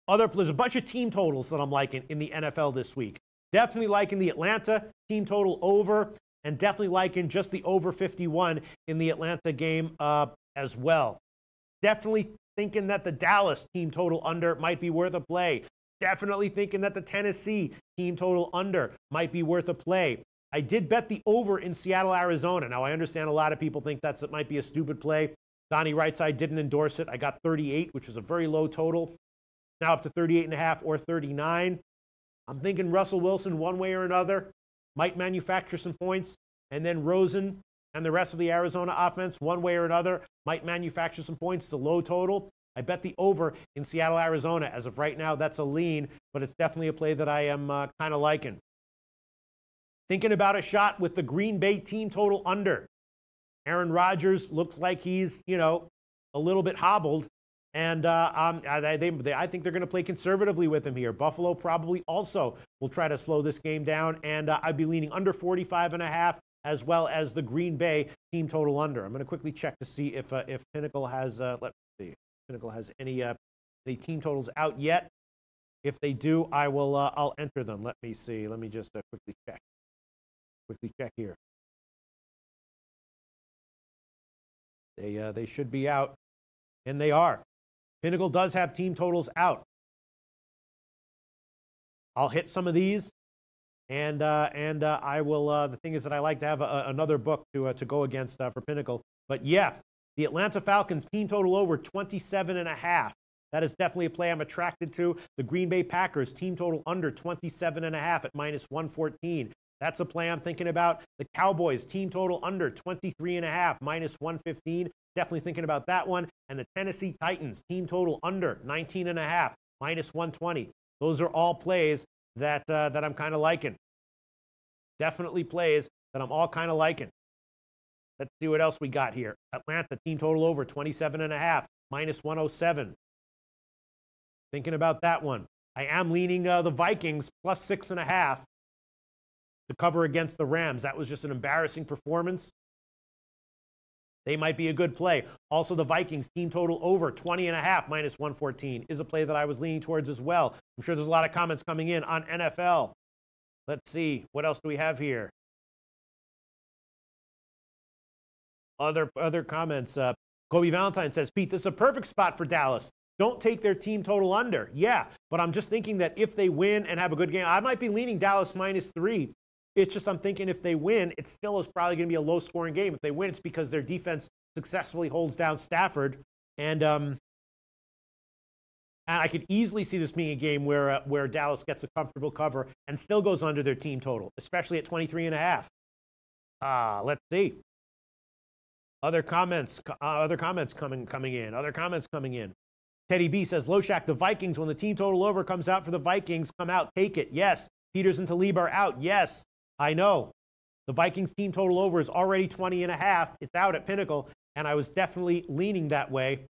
There's a bunch of team totals that I'm liking in the NFL this week. Definitely liking the Atlanta team total over, and definitely liking just the over 51 in the Atlanta game as well. Definitely thinking that the Dallas team total under might be worth a play. Definitely thinking that the Tennessee team total under might be worth a play. I did bet the over in Seattle, Arizona. Now, I understand a lot of people think it might be a stupid play. Donnie Rightside didn't endorse it. I got 38, which was a very low total. Now up to 38.5 or 39. I'm thinking Russell Wilson, one way or another, might manufacture some points. And then Rosen and the rest of the Arizona offense, one way or another, might manufacture some points. It's a low total. I bet the over in Seattle, Arizona. As of right now, that's a lean, but it's definitely a play that I am kind of liking. Thinking about a shot with the Green Bay team total under. Aaron Rodgers looks like he's, a little bit hobbled. And I think they're going to play conservatively with him here. Buffalo probably also will try to slow this game down. And I'd be leaning under 45.5, as well as the Green Bay team total under. I'm going to quickly check to see if Pinnacle has, let's see, Pinnacle has any team totals out yet. If they do, I'll enter them. Let me see. Let me just quickly check. Quickly check here. They should be out, and they are. Pinnacle does have team totals out. I'll hit some of these, and I will. The thing is that I like to have another book to go against for Pinnacle. But yeah, the Atlanta Falcons team total over 27.5. That is definitely a play I'm attracted to. The Green Bay Packers team total under 27.5 at minus 114. That's a play I'm thinking about. The Cowboys team total under 23.5, minus 115. Definitely thinking about that one. And the Tennessee Titans team total under 19.5, minus 120. Those are all plays that I'm kind of liking. Definitely plays that I'm all kind of liking. Let's see what else we got here. Atlanta team total over 27.5, minus 107. Thinking about that one. I am leaning the Vikings plus 6.5. to cover against the Rams. That was just an embarrassing performance. They might be a good play. Also, the Vikings team total over 20.5, minus 114 is a play that I was leaning towards as well. I'm sure there's a lot of comments coming in on NFL. Let's see. What else do we have here? Other comments. Kobe Valentine says, Pete, this is a perfect spot for Dallas. Don't take their team total under. Yeah, but I'm just thinking that if they win and have a good game, I might be leaning Dallas minus 3. It's just I'm thinking if they win, it still is probably going to be a low-scoring game. If they win, it's because their defense successfully holds down Stafford. And I could easily see this being a game where Dallas gets a comfortable cover and still goes under their team total, especially at 23.5. Let's see. Other comments coming in. Teddy B says, Loshak, the Vikings, when the team total over comes out for the Vikings, come out, take it. Yes. Peters and Talib are out. Yes. I know. The Vikings team total over is already 20.5. It's out at Pinnacle, and I was definitely leaning that way,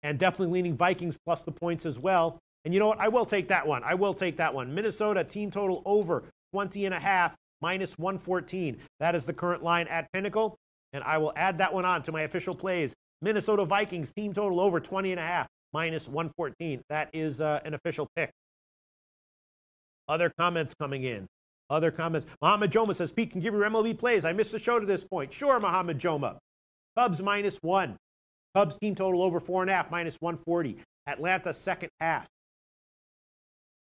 and definitely leaning Vikings plus the points as well. And you know what? I will take that one. Minnesota team total over 20.5, minus 114. That is the current line at Pinnacle, and I will add that one on to my official plays. Minnesota Vikings team total over 20.5, minus 114. That is an official pick. Other comments coming in. Muhammad Joma says, Pete, can give your MLB plays. I missed the show to this point. Sure, Muhammad Joma. Cubs minus 1. Cubs team total over 4.5, minus 140. Atlanta second half.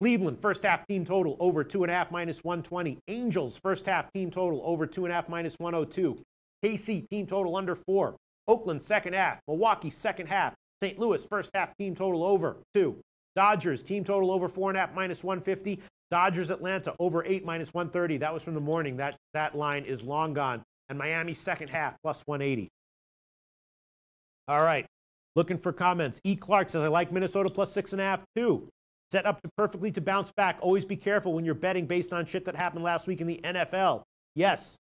Cleveland first half team total over 2.5, minus 120. Angels first half team total over 2.5, minus 102. KC team total under 4. Oakland second half. Milwaukee second half. St. Louis first half team total over 2. Dodgers team total over 4.5, minus 150. Dodgers Atlanta over 8, minus 130. That was from the morning. That line is long gone. And Miami second half plus 180. All right. Looking for comments. E. Clark says, I like Minnesota plus 6.5 too. Set up perfectly to bounce back. Always be careful when you're betting based on shit that happened last week in the NFL. Yes.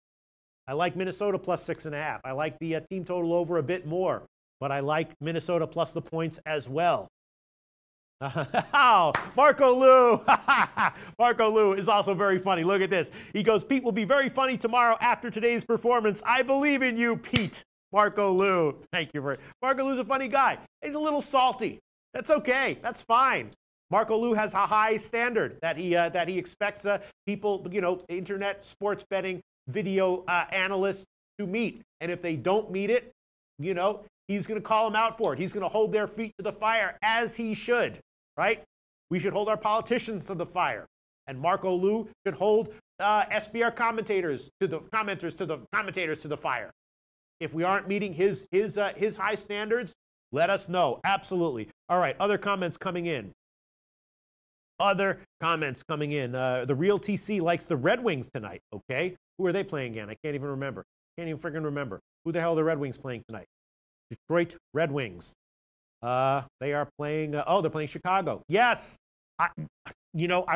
I like Minnesota plus 6.5. I like the team total over a bit more, but I like Minnesota plus the points as well. Oh, Marco Lou. Marco Lou is also very funny. Look at this. He goes, Pete will be very funny tomorrow after today's performance. I believe in you, Pete. Marco Lou. Thank you for Marco Lou's a funny guy. He's a little salty. That's okay. That's fine. Marco Lou has a high standard that he expects people, internet sports betting video analysts to meet. And if they don't meet it, he's going to call them out for it. He's going to hold their feet to the fire, as he should, right? We should hold our politicians to the fire. And Marco Lou should hold SBR commentators to the commentators to the fire. If we aren't meeting his high standards, let us know. Absolutely. All right, other comments coming in. The Real TC likes the Red Wings tonight. Okay. Who are they playing again? I can't even remember. Can't even freaking remember. Who the hell are the Red Wings playing tonight? Detroit Red Wings. They are playing, they're playing Chicago. Yes. I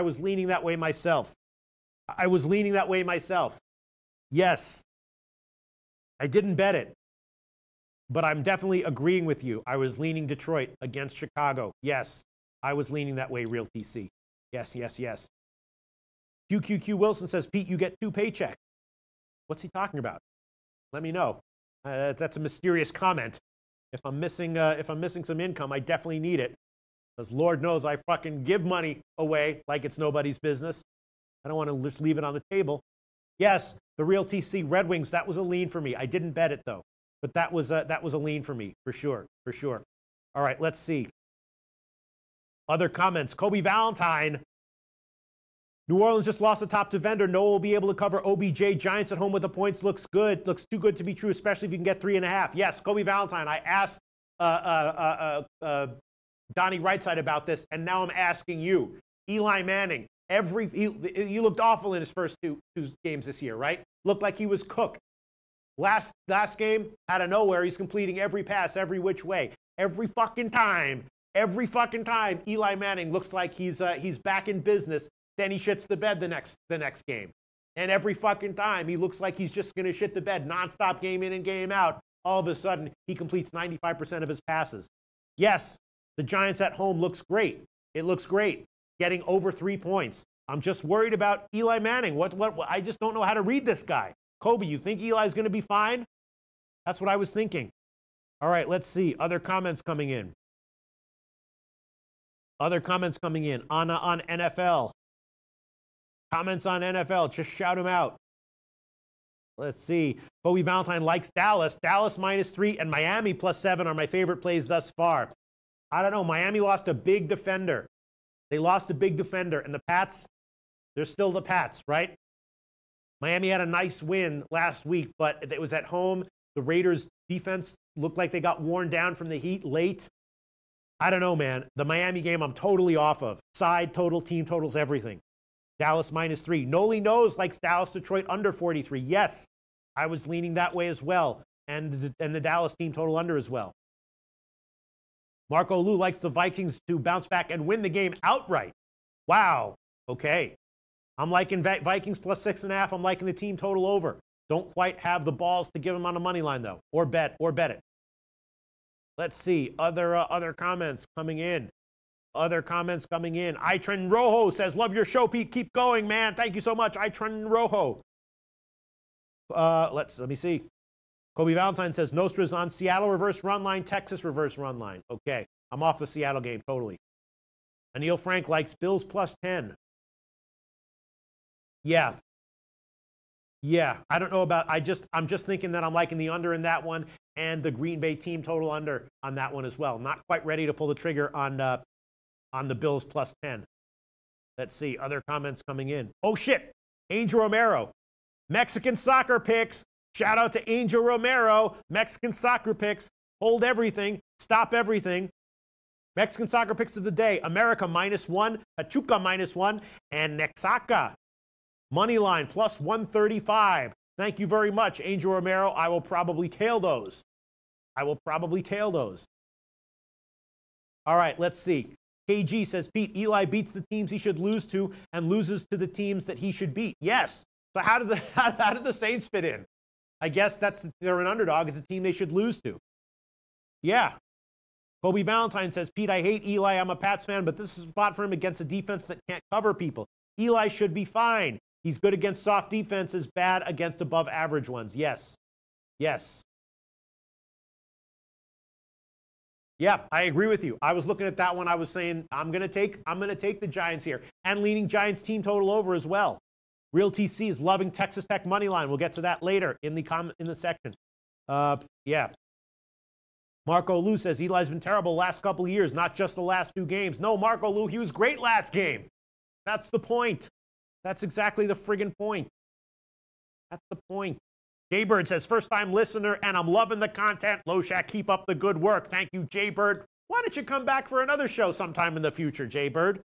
was leaning that way myself. Yes. I didn't bet it. But I'm definitely agreeing with you. I was leaning Detroit against Chicago. Yes. I was leaning that way, Real TC. Yes. QQQ Wilson says, Pete, you get 2 paychecks. What's he talking about? Let me know. That's a mysterious comment. If I'm missing some income, I definitely need it. Because Lord knows I fucking give money away like it's nobody's business. I don't want to just leave it on the table. Yes, the Real TC Red Wings, that was a lean for me. I didn't bet it though. But that was a lean for me, for sure. All right, let's see. Other comments. Kobe Valentine. New Orleans just lost the top defender. Noah will be able to cover OBJ. Giants at home with the points looks good. Looks too good to be true, especially if you can get 3.5. Yes, Kobe Valentine. I asked Donnie Rightside about this, and now I'm asking you. Eli Manning. He looked awful in his first two games this year, right? Looked like he was cooked. Last game, out of nowhere, he's completing every pass, every which way. Every fucking time, Eli Manning looks like he's back in business. Then he shits the bed the next game. And every fucking time, he looks like he's just going to shit the bed nonstop, game in and game out. All of a sudden, he completes 95% of his passes. Yes, the Giants at home looks great. It looks great, getting over 3 points. I'm just worried about Eli Manning. What? I just don't know how to read this guy. Kobe, you think Eli's going to be fine? That's what I was thinking. All right, let's see. Other comments coming in. On NFL. Comments on NFL. Just shout them out. Let's see. Kobe Valentine likes Dallas. Dallas -3 and Miami +7 are my favorite plays thus far. I don't know. Miami lost a big defender. They lost a big defender. And the Pats, they're still the Pats, right? Miami had a nice win last week, but it was at home. The Raiders' defense looked like they got worn down from the heat late. I don't know, man. The Miami game I'm totally off of. Side total, team totals, everything. Dallas -3. Noli knows likes Dallas Detroit under 43. Yes, I was leaning that way as well. And the Dallas team total under as well. Marco Lou likes the Vikings to bounce back and win the game outright. Wow. Okay. I'm liking Vikings +6.5. I'm liking the team total over. Don't quite have the balls to give them on a money line though, or bet it. Let's see other comments coming in. Itren Rojo says, "Love your show, Pete. Keep going, man. Thank you so much, Itren Rojo." Let me see. Kobe Valentine says, "Nostra's on Seattle reverse run line, Texas reverse run line." Okay, I'm off the Seattle game totally. Anil Frank likes Bills +10. Yeah. I don't know about. I'm just thinking that I'm liking the under in that one and the Green Bay team total under on that one as well. Not quite ready to pull the trigger on the Bills +10. Let's see other comments coming in. Oh shit, Angel Romero, Mexican soccer picks. Shout out to Angel Romero, Mexican soccer picks. Hold everything, stop everything. Mexican soccer picks of the day: America -1, Pachuca -1, and Necaxa money line +135. Thank you very much, Angel Romero. I will probably tail those. All right, let's see. KG says, "Pete, Eli beats the teams he should lose to and loses to the teams that he should beat." Yes. So how did the Saints fit in? I guess they're an underdog. It's a team they should lose to. Yeah. Kobe Valentine says, Pete, I hate Eli. I'm a Pats fan, but this is a spot for him against a defense that can't cover people. Eli should be fine. He's good against soft defenses, bad against above average ones. Yes. Yes. Yeah, I agree with you. I was looking at that one. I was saying I'm gonna take the Giants here and leaning Giants team total over as well. Real TC is loving Texas Tech money line. We'll get to that later in the section. Yeah. Marco Lou says Eli's been terrible last couple of years, not just the last 2 games. No, Marco Lou, he was great last game. That's the point. That's exactly the friggin' point. That's the point. Jaybird says, first-time listener, and I'm loving the content. Loshak, keep up the good work. Thank you, Jaybird. Why don't you come back for another show sometime in the future, Jaybird?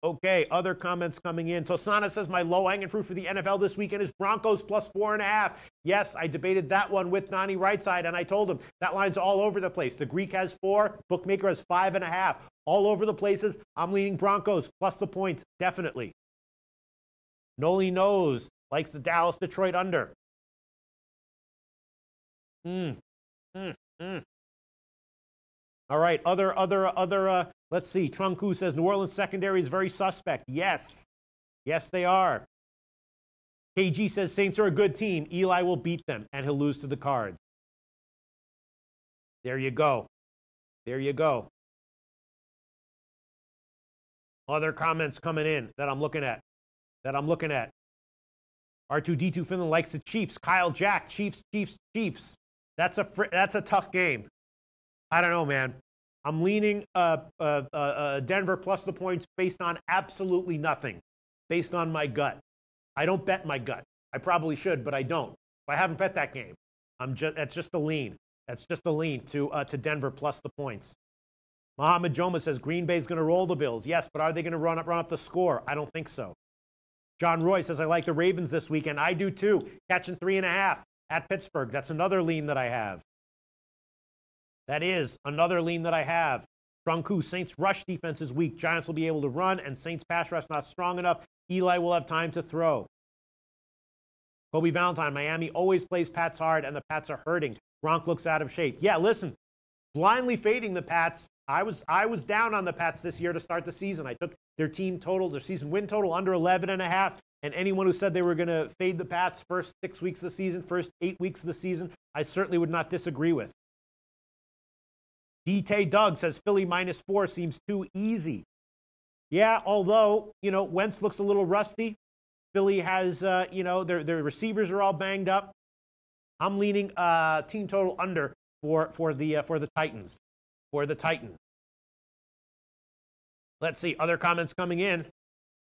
Okay, other comments coming in. Tosana says, my low-hanging fruit for the NFL this weekend is Broncos plus 4.5. Yes, I debated that one with Nani Rightside, and I told him that line's all over the place. The Greek has 4, bookmaker has 5.5. All over the places. I'm leaning Broncos plus the points, definitely. Noli knows, likes the Dallas-Detroit under. All right, let's see. Trunku says New Orleans secondary is very suspect. Yes. Yes, they are. KG says Saints are a good team. Eli will beat them, and he'll lose to the Cards. There you go. There you go. Other comments coming in that I'm looking at. R2D2 Finland likes the Chiefs. Kyle Jack, Chiefs. That's a tough game. I don't know, man. I'm leaning Denver plus the points based on absolutely nothing, based on my gut. I don't bet my gut. I probably should, but I don't. I haven't bet that game. That's just a lean. That's just a lean to Denver plus the points. Mohamed Joma says Green Bay's going to roll the Bills. Yes, but are they going to run up the score? I don't think so. John Roy says I like the Ravens this weekend. I do too. Catching 3.5 at Pittsburgh. That's another lean that I have. That is another lean that I have. Trunku, Saints rush defense is weak. Giants will be able to run, and Saints pass rush not strong enough. Eli will have time to throw. Kobe Valentine, Miami always plays Pats hard, and the Pats are hurting. Gronk looks out of shape. Yeah, listen, blindly fading the Pats. I was down on the Pats this year to start the season. I took their team total, their season win total under 11.5. And anyone who said they were going to fade the Pats first 6 weeks of the season, first 8 weeks of the season, I certainly would not disagree with. D-Tay Doug says Philly -4 seems too easy. Yeah, although, Wentz looks a little rusty. Philly has, their receivers are all banged up. I'm leaning team total under for the Titans. For the Titans. Let's see, other comments coming in.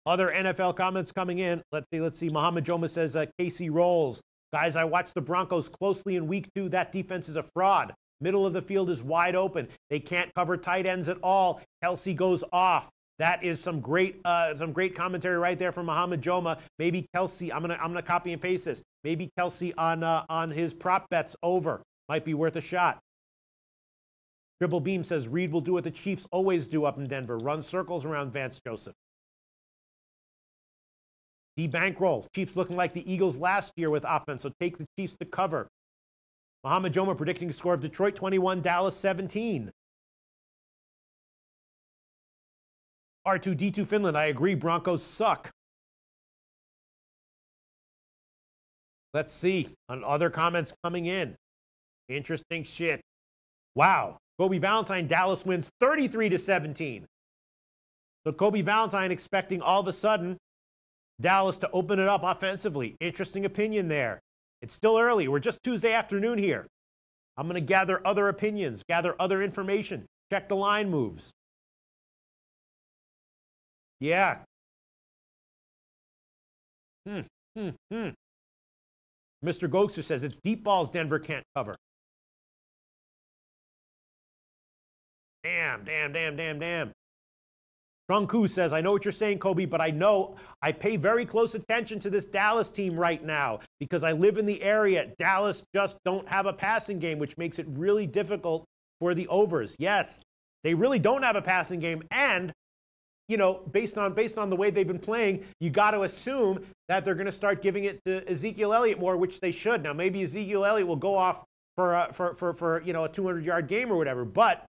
Other NFL comments coming in. Let's see. Mohamed Joma says KC rolls. Guys, I watched the Broncos closely in week 2. That defense is a fraud. Middle of the field is wide open. They can't cover tight ends at all. Kelsey goes off. That is some great commentary right there from Mohamed Joma. Maybe Kelsey. I'm gonna copy and paste this. Maybe Kelsey on his prop bets over might be worth a shot. Triple Beam says Reed will do what the Chiefs always do up in Denver: run circles around Vance Joseph. D Bankroll, Chiefs looking like the Eagles last year with offense, so take the Chiefs to cover. Mohamed Joma predicting a score of Detroit 21, Dallas 17. R2D2 Finland, I agree, Broncos suck. Let's see, other comments coming in. Interesting shit. Wow, Kobe Valentine, Dallas wins 33-17. So Kobe Valentine expecting all of a sudden Dallas to open it up offensively. Interesting opinion there. It's still early. We're just Tuesday afternoon here. I'm going to gather other opinions, gather other information, check the line moves. Yeah. Mr. Gokster says it's deep balls Denver can't cover. Damn. Trunku says, I know what you're saying, Kobe, but I know I pay very close attention to this Dallas team right now because I live in the area. Dallas just don't have a passing game, which makes it really difficult for the overs. Yes, they really don't have a passing game. And, based on the way they've been playing, you got to assume that they're going to start giving it to Ezekiel Elliott more, which they should. Now, maybe Ezekiel Elliott will go off for a 200-yard game or whatever. But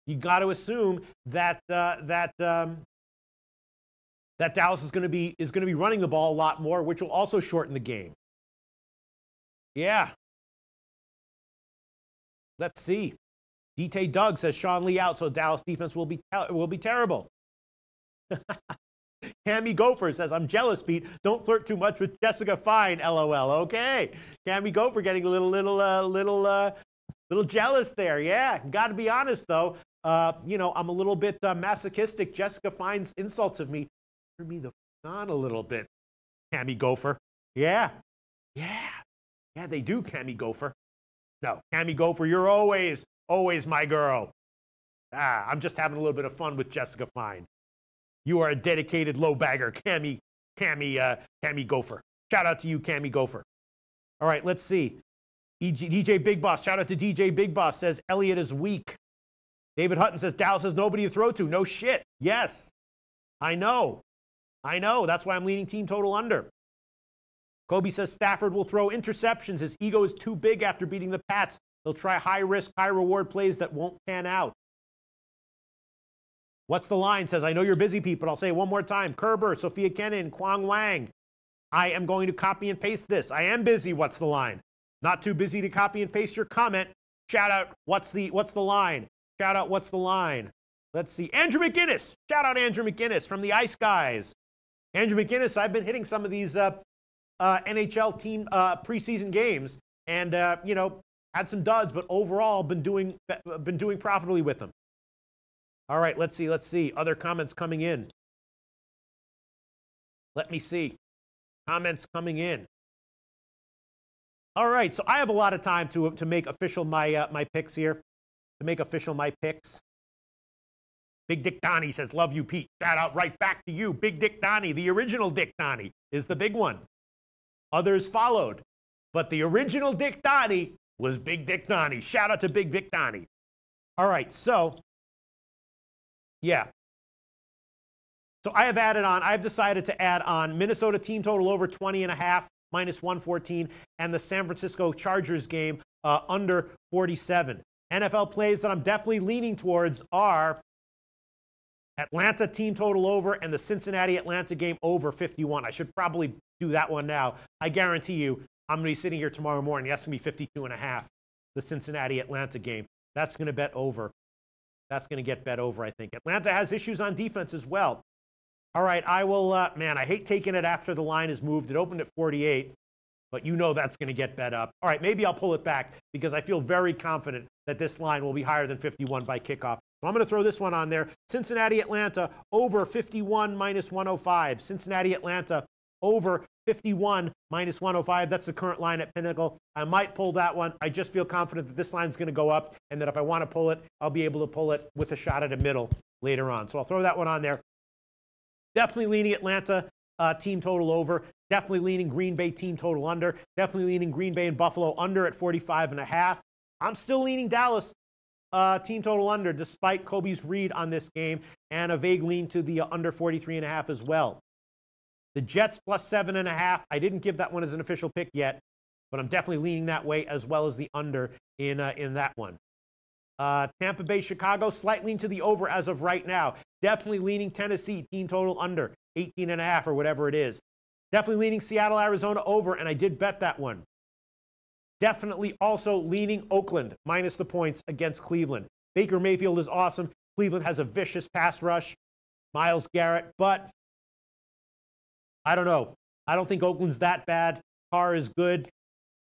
you got to assume that that Dallas is going to be running the ball a lot more, which will also shorten the game. Yeah. Let's see. DT Doug says Sean Lee out, so Dallas defense will be terrible. Cammy Gopher says, I'm jealous, Pete. Don't flirt too much with Jessica Fine, LOL. Okay. Cammy Gopher getting a little jealous there. Yeah. Got to be honest, though. I'm a little bit masochistic. Jessica Fine's insults of me turn me the on a little bit. Cammy Gopher. Yeah. Yeah. Yeah, they do, Cammy Gopher. No, Cammy Gopher, you're always my girl. I'm just having a little bit of fun with Jessica Fine. You are a dedicated low bagger, Cammy Gopher. Shout out to you, Cammy Gopher. All right, let's see. DJ Big Boss, shout out to DJ Big Boss, says Elliott is weak. David Hutton says Dallas has nobody to throw to. No shit. Yes, I know. That's why I'm leaning team total under. Kobe says Stafford will throw interceptions. His ego is too big after beating the Pats. He'll try high-risk, high-reward plays that won't pan out. What's the line? Says, I know you're busy, Pete, but I'll say it one more time. Kerber, Sophia Kenin, Kwang Wang. I am going to copy and paste this. I am busy. What's the line? Not too busy to copy and paste your comment. Shout out, what's the line? Shout out, what's the line? Let's see. Andrew McGinnis. Shout out Andrew McGinnis from the Ice Guys. Andrew McGinnis, I've been hitting some of these NHL team preseason games and, had some duds, but overall been doing profitably with them. All right, let's see. Other comments coming in. Let me see. Comments coming in. All right, so I have a lot of time to make official my picks here. To make official my picks. Big Dick Donnie says, love you, Pete. Shout out right back to you. Big Dick Donnie, the original Dick Donnie, is the big one. Others followed, but the original Dick Donnie was Big Dick Donnie. Shout out to Big Dick Donnie. All right, so, yeah. So I've decided to add on Minnesota team total over 20.5, minus 114, and the San Francisco Chargers game under 47. NFL plays that I'm definitely leaning towards are Atlanta team total over and the Cincinnati-Atlanta game over 51. I should probably do that one now. I guarantee you I'm going to be sitting here tomorrow morning. That's going to be 52.5, the Cincinnati-Atlanta game. That's going to bet over. That's going to get bet over, I think. Atlanta has issues on defense as well. All right, I will, I hate taking it after the line is moved. It opened at 48, but you know that's going to get bet up. All right, maybe I'll pull it back because I feel very confident that this line will be higher than 51 by kickoff. So I'm going to throw this one on there. Cincinnati-Atlanta over 51 minus 105. Cincinnati-Atlanta over 51 minus 105. That's the current line at Pinnacle. I might pull that one. I just feel confident that this line is going to go up and that if I want to pull it, I'll be able to pull it with a shot at a middle later on. So I'll throw that one on there. Definitely leaning Atlanta team total over. Definitely leaning Green Bay team total under. Definitely leaning Green Bay and Buffalo under at 45.5. I'm still leaning Dallas team total under despite Kobe's read on this game and a vague lean to the under 43.5 as well. The Jets plus 7.5. I didn't give that one as an official pick yet, but I'm definitely leaning that way as well as the under in that one. Tampa Bay, Chicago, slight lean to the over as of right now. Definitely leaning Tennessee team total under 18.5 or whatever it is. Definitely leaning Seattle, Arizona over, and I did bet that one. Definitely also leaning Oakland minus the points against Cleveland. Baker Mayfield is awesome. Cleveland has a vicious pass rush. Myles Garrett, but I don't know. I don't think Oakland's that bad. Carr is good.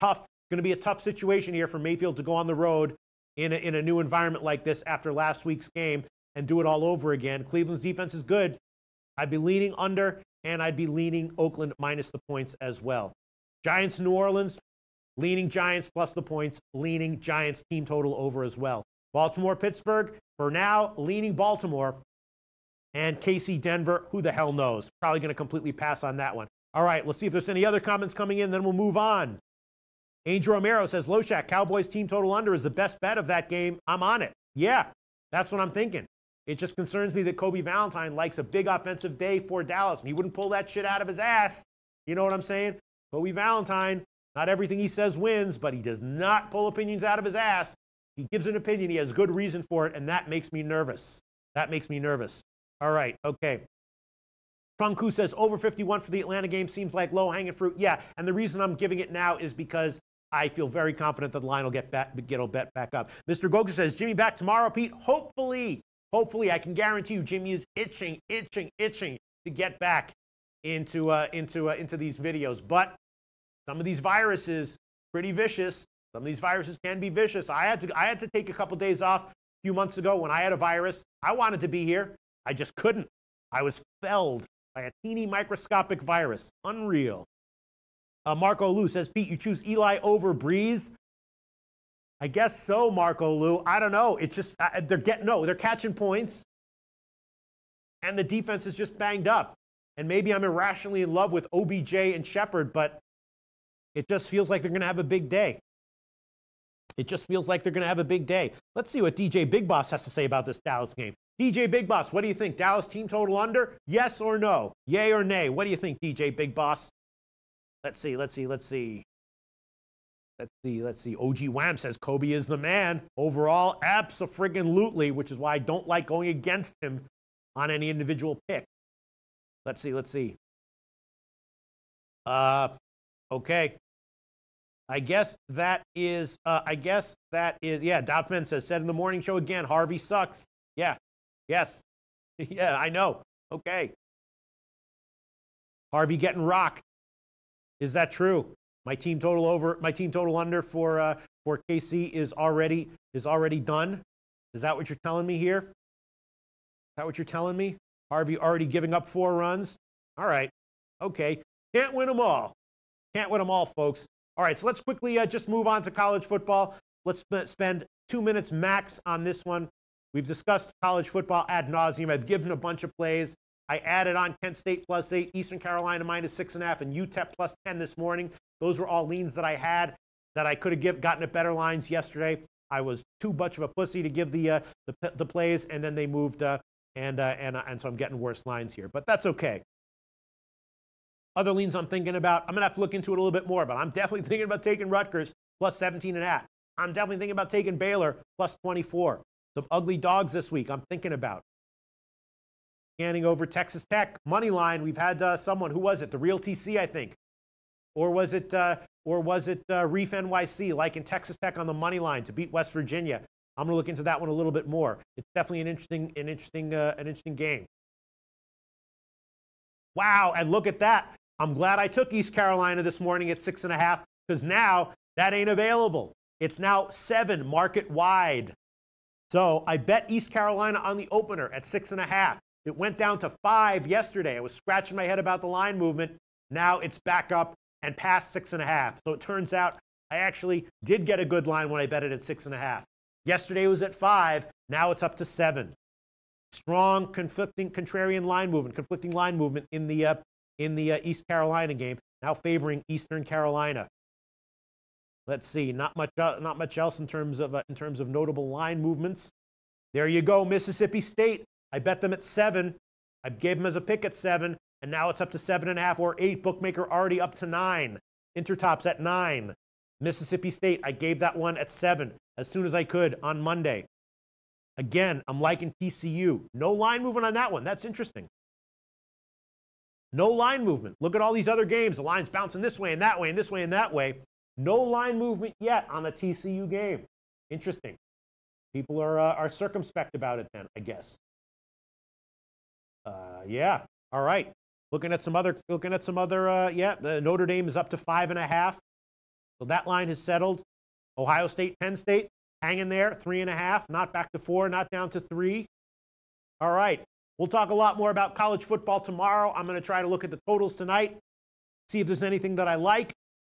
Tough. Going to be a tough situation here for Mayfield to go on the road in a new environment like this after last week's game and do it all over again. Cleveland's defense is good. I'd be leaning under, and I'd be leaning Oakland minus the points as well. Giants, New Orleans, leaning Giants plus the points, leaning Giants team total over as well. Baltimore, Pittsburgh, for now, leaning Baltimore. And KC, Denver, who the hell knows? Probably going to completely pass on that one. All right, let's see if there's any other comments coming in, then we'll move on. Angel Romero says, Loshak, Cowboys team total under is the best bet of that game. I'm on it. Yeah, that's what I'm thinking. It just concerns me that Kobe Valentine likes a big offensive day for Dallas, and he wouldn't pull that shit out of his ass. You know what I'm saying? Kobe Valentine, Not everything he says wins, but he does not pull opinions out of his ass. He gives an opinion. He has good reason for it, and that makes me nervous. That makes me nervous. All right, okay. Trunku says over 51 for the Atlanta game seems like low-hanging fruit. Yeah, and the reason I'm giving it now is because I feel very confident that the line will get back up. Mr. Goga says, Jimmy back tomorrow, Pete? Hopefully. Hopefully. I can guarantee you Jimmy is itching to get back into these videos. But some of these viruses, pretty vicious. Some of these viruses can be vicious. I had to take a couple days off a few months ago when I had a virus. I wanted to be here. I just couldn't. I was felled by a teeny microscopic virus. Unreal. Marco Lou says, Pete, you choose Eli over Breeze? I guess so, Marco Lou. I don't know. It's just, they're catching points. And the defense is just banged up. And maybe I'm irrationally in love with OBJ and Shepard, but it just feels like they're going to have a big day. It just feels like they're going to have a big day. Let's see what DJ Big Boss has to say about this Dallas game. DJ Big Boss, what do you think? Dallas team total under? Yes or no? Yay or nay? What do you think, DJ Big Boss? Let's see. OG Wham says Kobe is the man. Overall, abso-friggin-lutely, which is why I don't like going against him on any individual pick. Let's see. Okay. I guess that is, yeah, Dopman says, said in the morning show again, Harvey sucks. Yeah. Yes. Yeah, I know. Okay. Harvey getting rocked. Is that true? My team total under for KC is already done. Is that what you're telling me here? Is that what you're telling me? Harvey already giving up 4 runs? All right. Okay. Can't win them all. Can't win them all, folks. All right, so let's quickly just move on to college football. Let's spend 2 minutes max on this one. We've discussed college football ad nauseum. I've given a bunch of plays. I added on Kent State +8, Eastern Carolina -6.5, and UTEP +10 this morning. Those were all leans that I had that I could have gotten at better lines yesterday. I was too much of a pussy to give the plays, and then they moved, and so I'm getting worse lines here. But that's okay. Other leans I'm thinking about, I'm going to have to look into it a little bit more, but I'm definitely thinking about taking Rutgers +17.5. I'm definitely thinking about taking Baylor +24. Some ugly dogs this week I'm thinking about. Scanning over Texas Tech money line. We've had someone, who was it? The Real TC, I think, or was it Reef NYC, like in Texas Tech on the money line to beat West Virginia. I'm going to look into that one a little bit more. It's definitely an interesting game. Wow, and look at that. I'm glad I took East Carolina this morning at 6.5 because now that ain't available. It's now 7 market wide. So I bet East Carolina on the opener at 6.5. It went down to 5 yesterday. I was scratching my head about the line movement. Now it's back up and past 6.5. So it turns out I actually did get a good line when I bet it at 6.5. Yesterday it was at 5. Now it's up to 7. Strong contrarian line movement, conflicting line movement in the East Carolina game. Now favoring Eastern Carolina. Let's see, not much else in terms of notable line movements. There you go, Mississippi State. I bet them at 7. I gave them as a pick at 7, and now it's up to 7.5 or 8. Bookmaker already up to 9. Intertop's at 9. Mississippi State, I gave that one at 7 as soon as I could on Monday. Again, I'm liking TCU. No line movement on that one. That's interesting. No line movement. Look at all these other games. The line's bouncing this way and that way and this way and that way. No line movement yet on the TCU game. Interesting. People are circumspect about it then, I guess. Yeah. All right. Looking at some other. Yeah. The Notre Dame is up to 5.5. So that line has settled. Ohio State, Penn State, hanging there, 3.5. Not back to 4. Not down to 3. All right. We'll talk a lot more about college football tomorrow. I'm going to try to look at the totals tonight, see if there's anything that I like.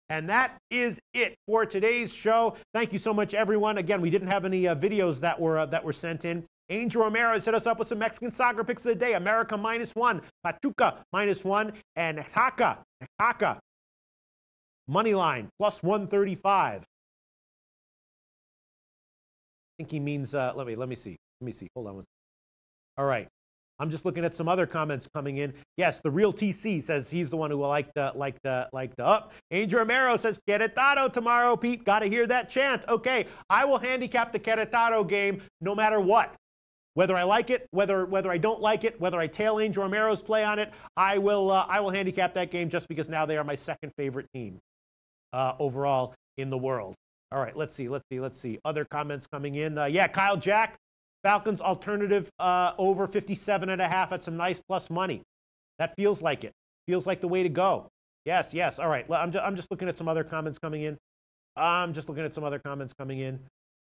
And that is it for today's show. Thank you so much, everyone. Again, we didn't have any videos that were sent in. Angel Romero set us up with some Mexican soccer picks of the day. America -1, Pachuca -1, and Necaxa money line +135. I think he means. Let me see. Hold on one second. All right. I'm just looking at some other comments coming in. Yes, the real TC says he's the one who will like the up. Angel Romero says Querétaro tomorrow, Pete. Got to hear that chant. Okay, I will handicap the Querétaro game no matter what. Whether I like it, whether I don't like it, whether I tail Angel Romero's play on it, I will handicap that game just because now they are my second favorite team overall in the world. All right, let's see. Other comments coming in. Yeah, Kyle Jack, Falcons alternative over 57.5 at some nice plus money. That feels like it. Feels like the way to go. Yes. All right, I'm just looking at some other comments coming in.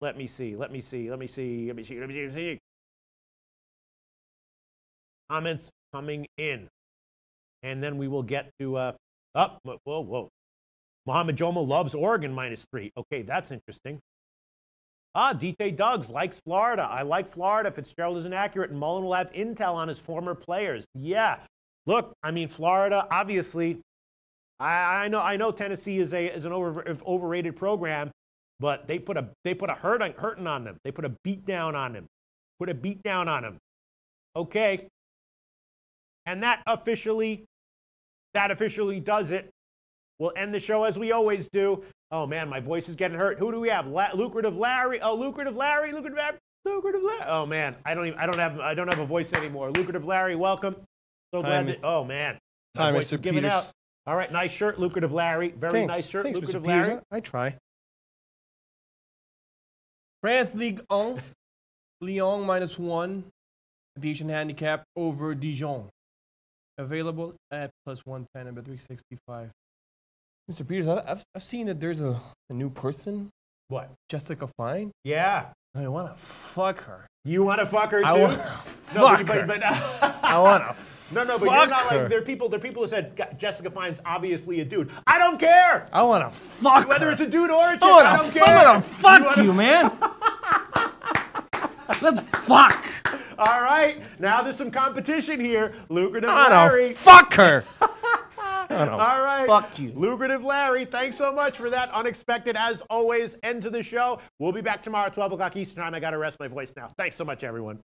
Let me see. Comments coming in. And then we will get to, whoa. Mohamed Jomo loves Oregon -3. Okay, that's interesting. DT Duggs likes Florida. I like Florida. Fitzgerald is inaccurate, and Mullen will have intel on his former players. Yeah. Look, I mean, Florida, obviously, I know Tennessee is an overrated program, but they put a hurting on them. They put a beat down on them. Okay. And that officially does it. We'll end the show as we always do. Oh man, my voice is getting hurt. Who do we have? Lucrative Larry. Oh, Lucrative Larry. Oh man, I don't have a voice anymore. Lucrative Larry, welcome. So glad that. Oh man, my voice is giving out. All right, nice shirt, Lucrative Larry. Very nice shirt, Lucrative Larry. I try. France Ligue 1, Lyon -1, Dijon handicap over Dijon. Available at +110 and +365. Mr. Peters, I've seen that there's a new person. What? Jessica Fine? Yeah. I want to fuck her. You want to fuck her too? I want to fuck her. I want to No, but you're not like, there are people who said Jessica Fine's obviously a dude. I don't care. I want to fuck Whether her. it's a dude or a chick, I don't care. I want to fuck you, man. Let's fuck. All right, now there's some competition here. Lucrative I Larry. want to fuck her. All right. Fuck you. Lucrative Larry, thanks so much for that unexpected, as always, end to the show. We'll be back tomorrow at 12 o'clock Eastern Time. I got to rest my voice now. Thanks so much, everyone.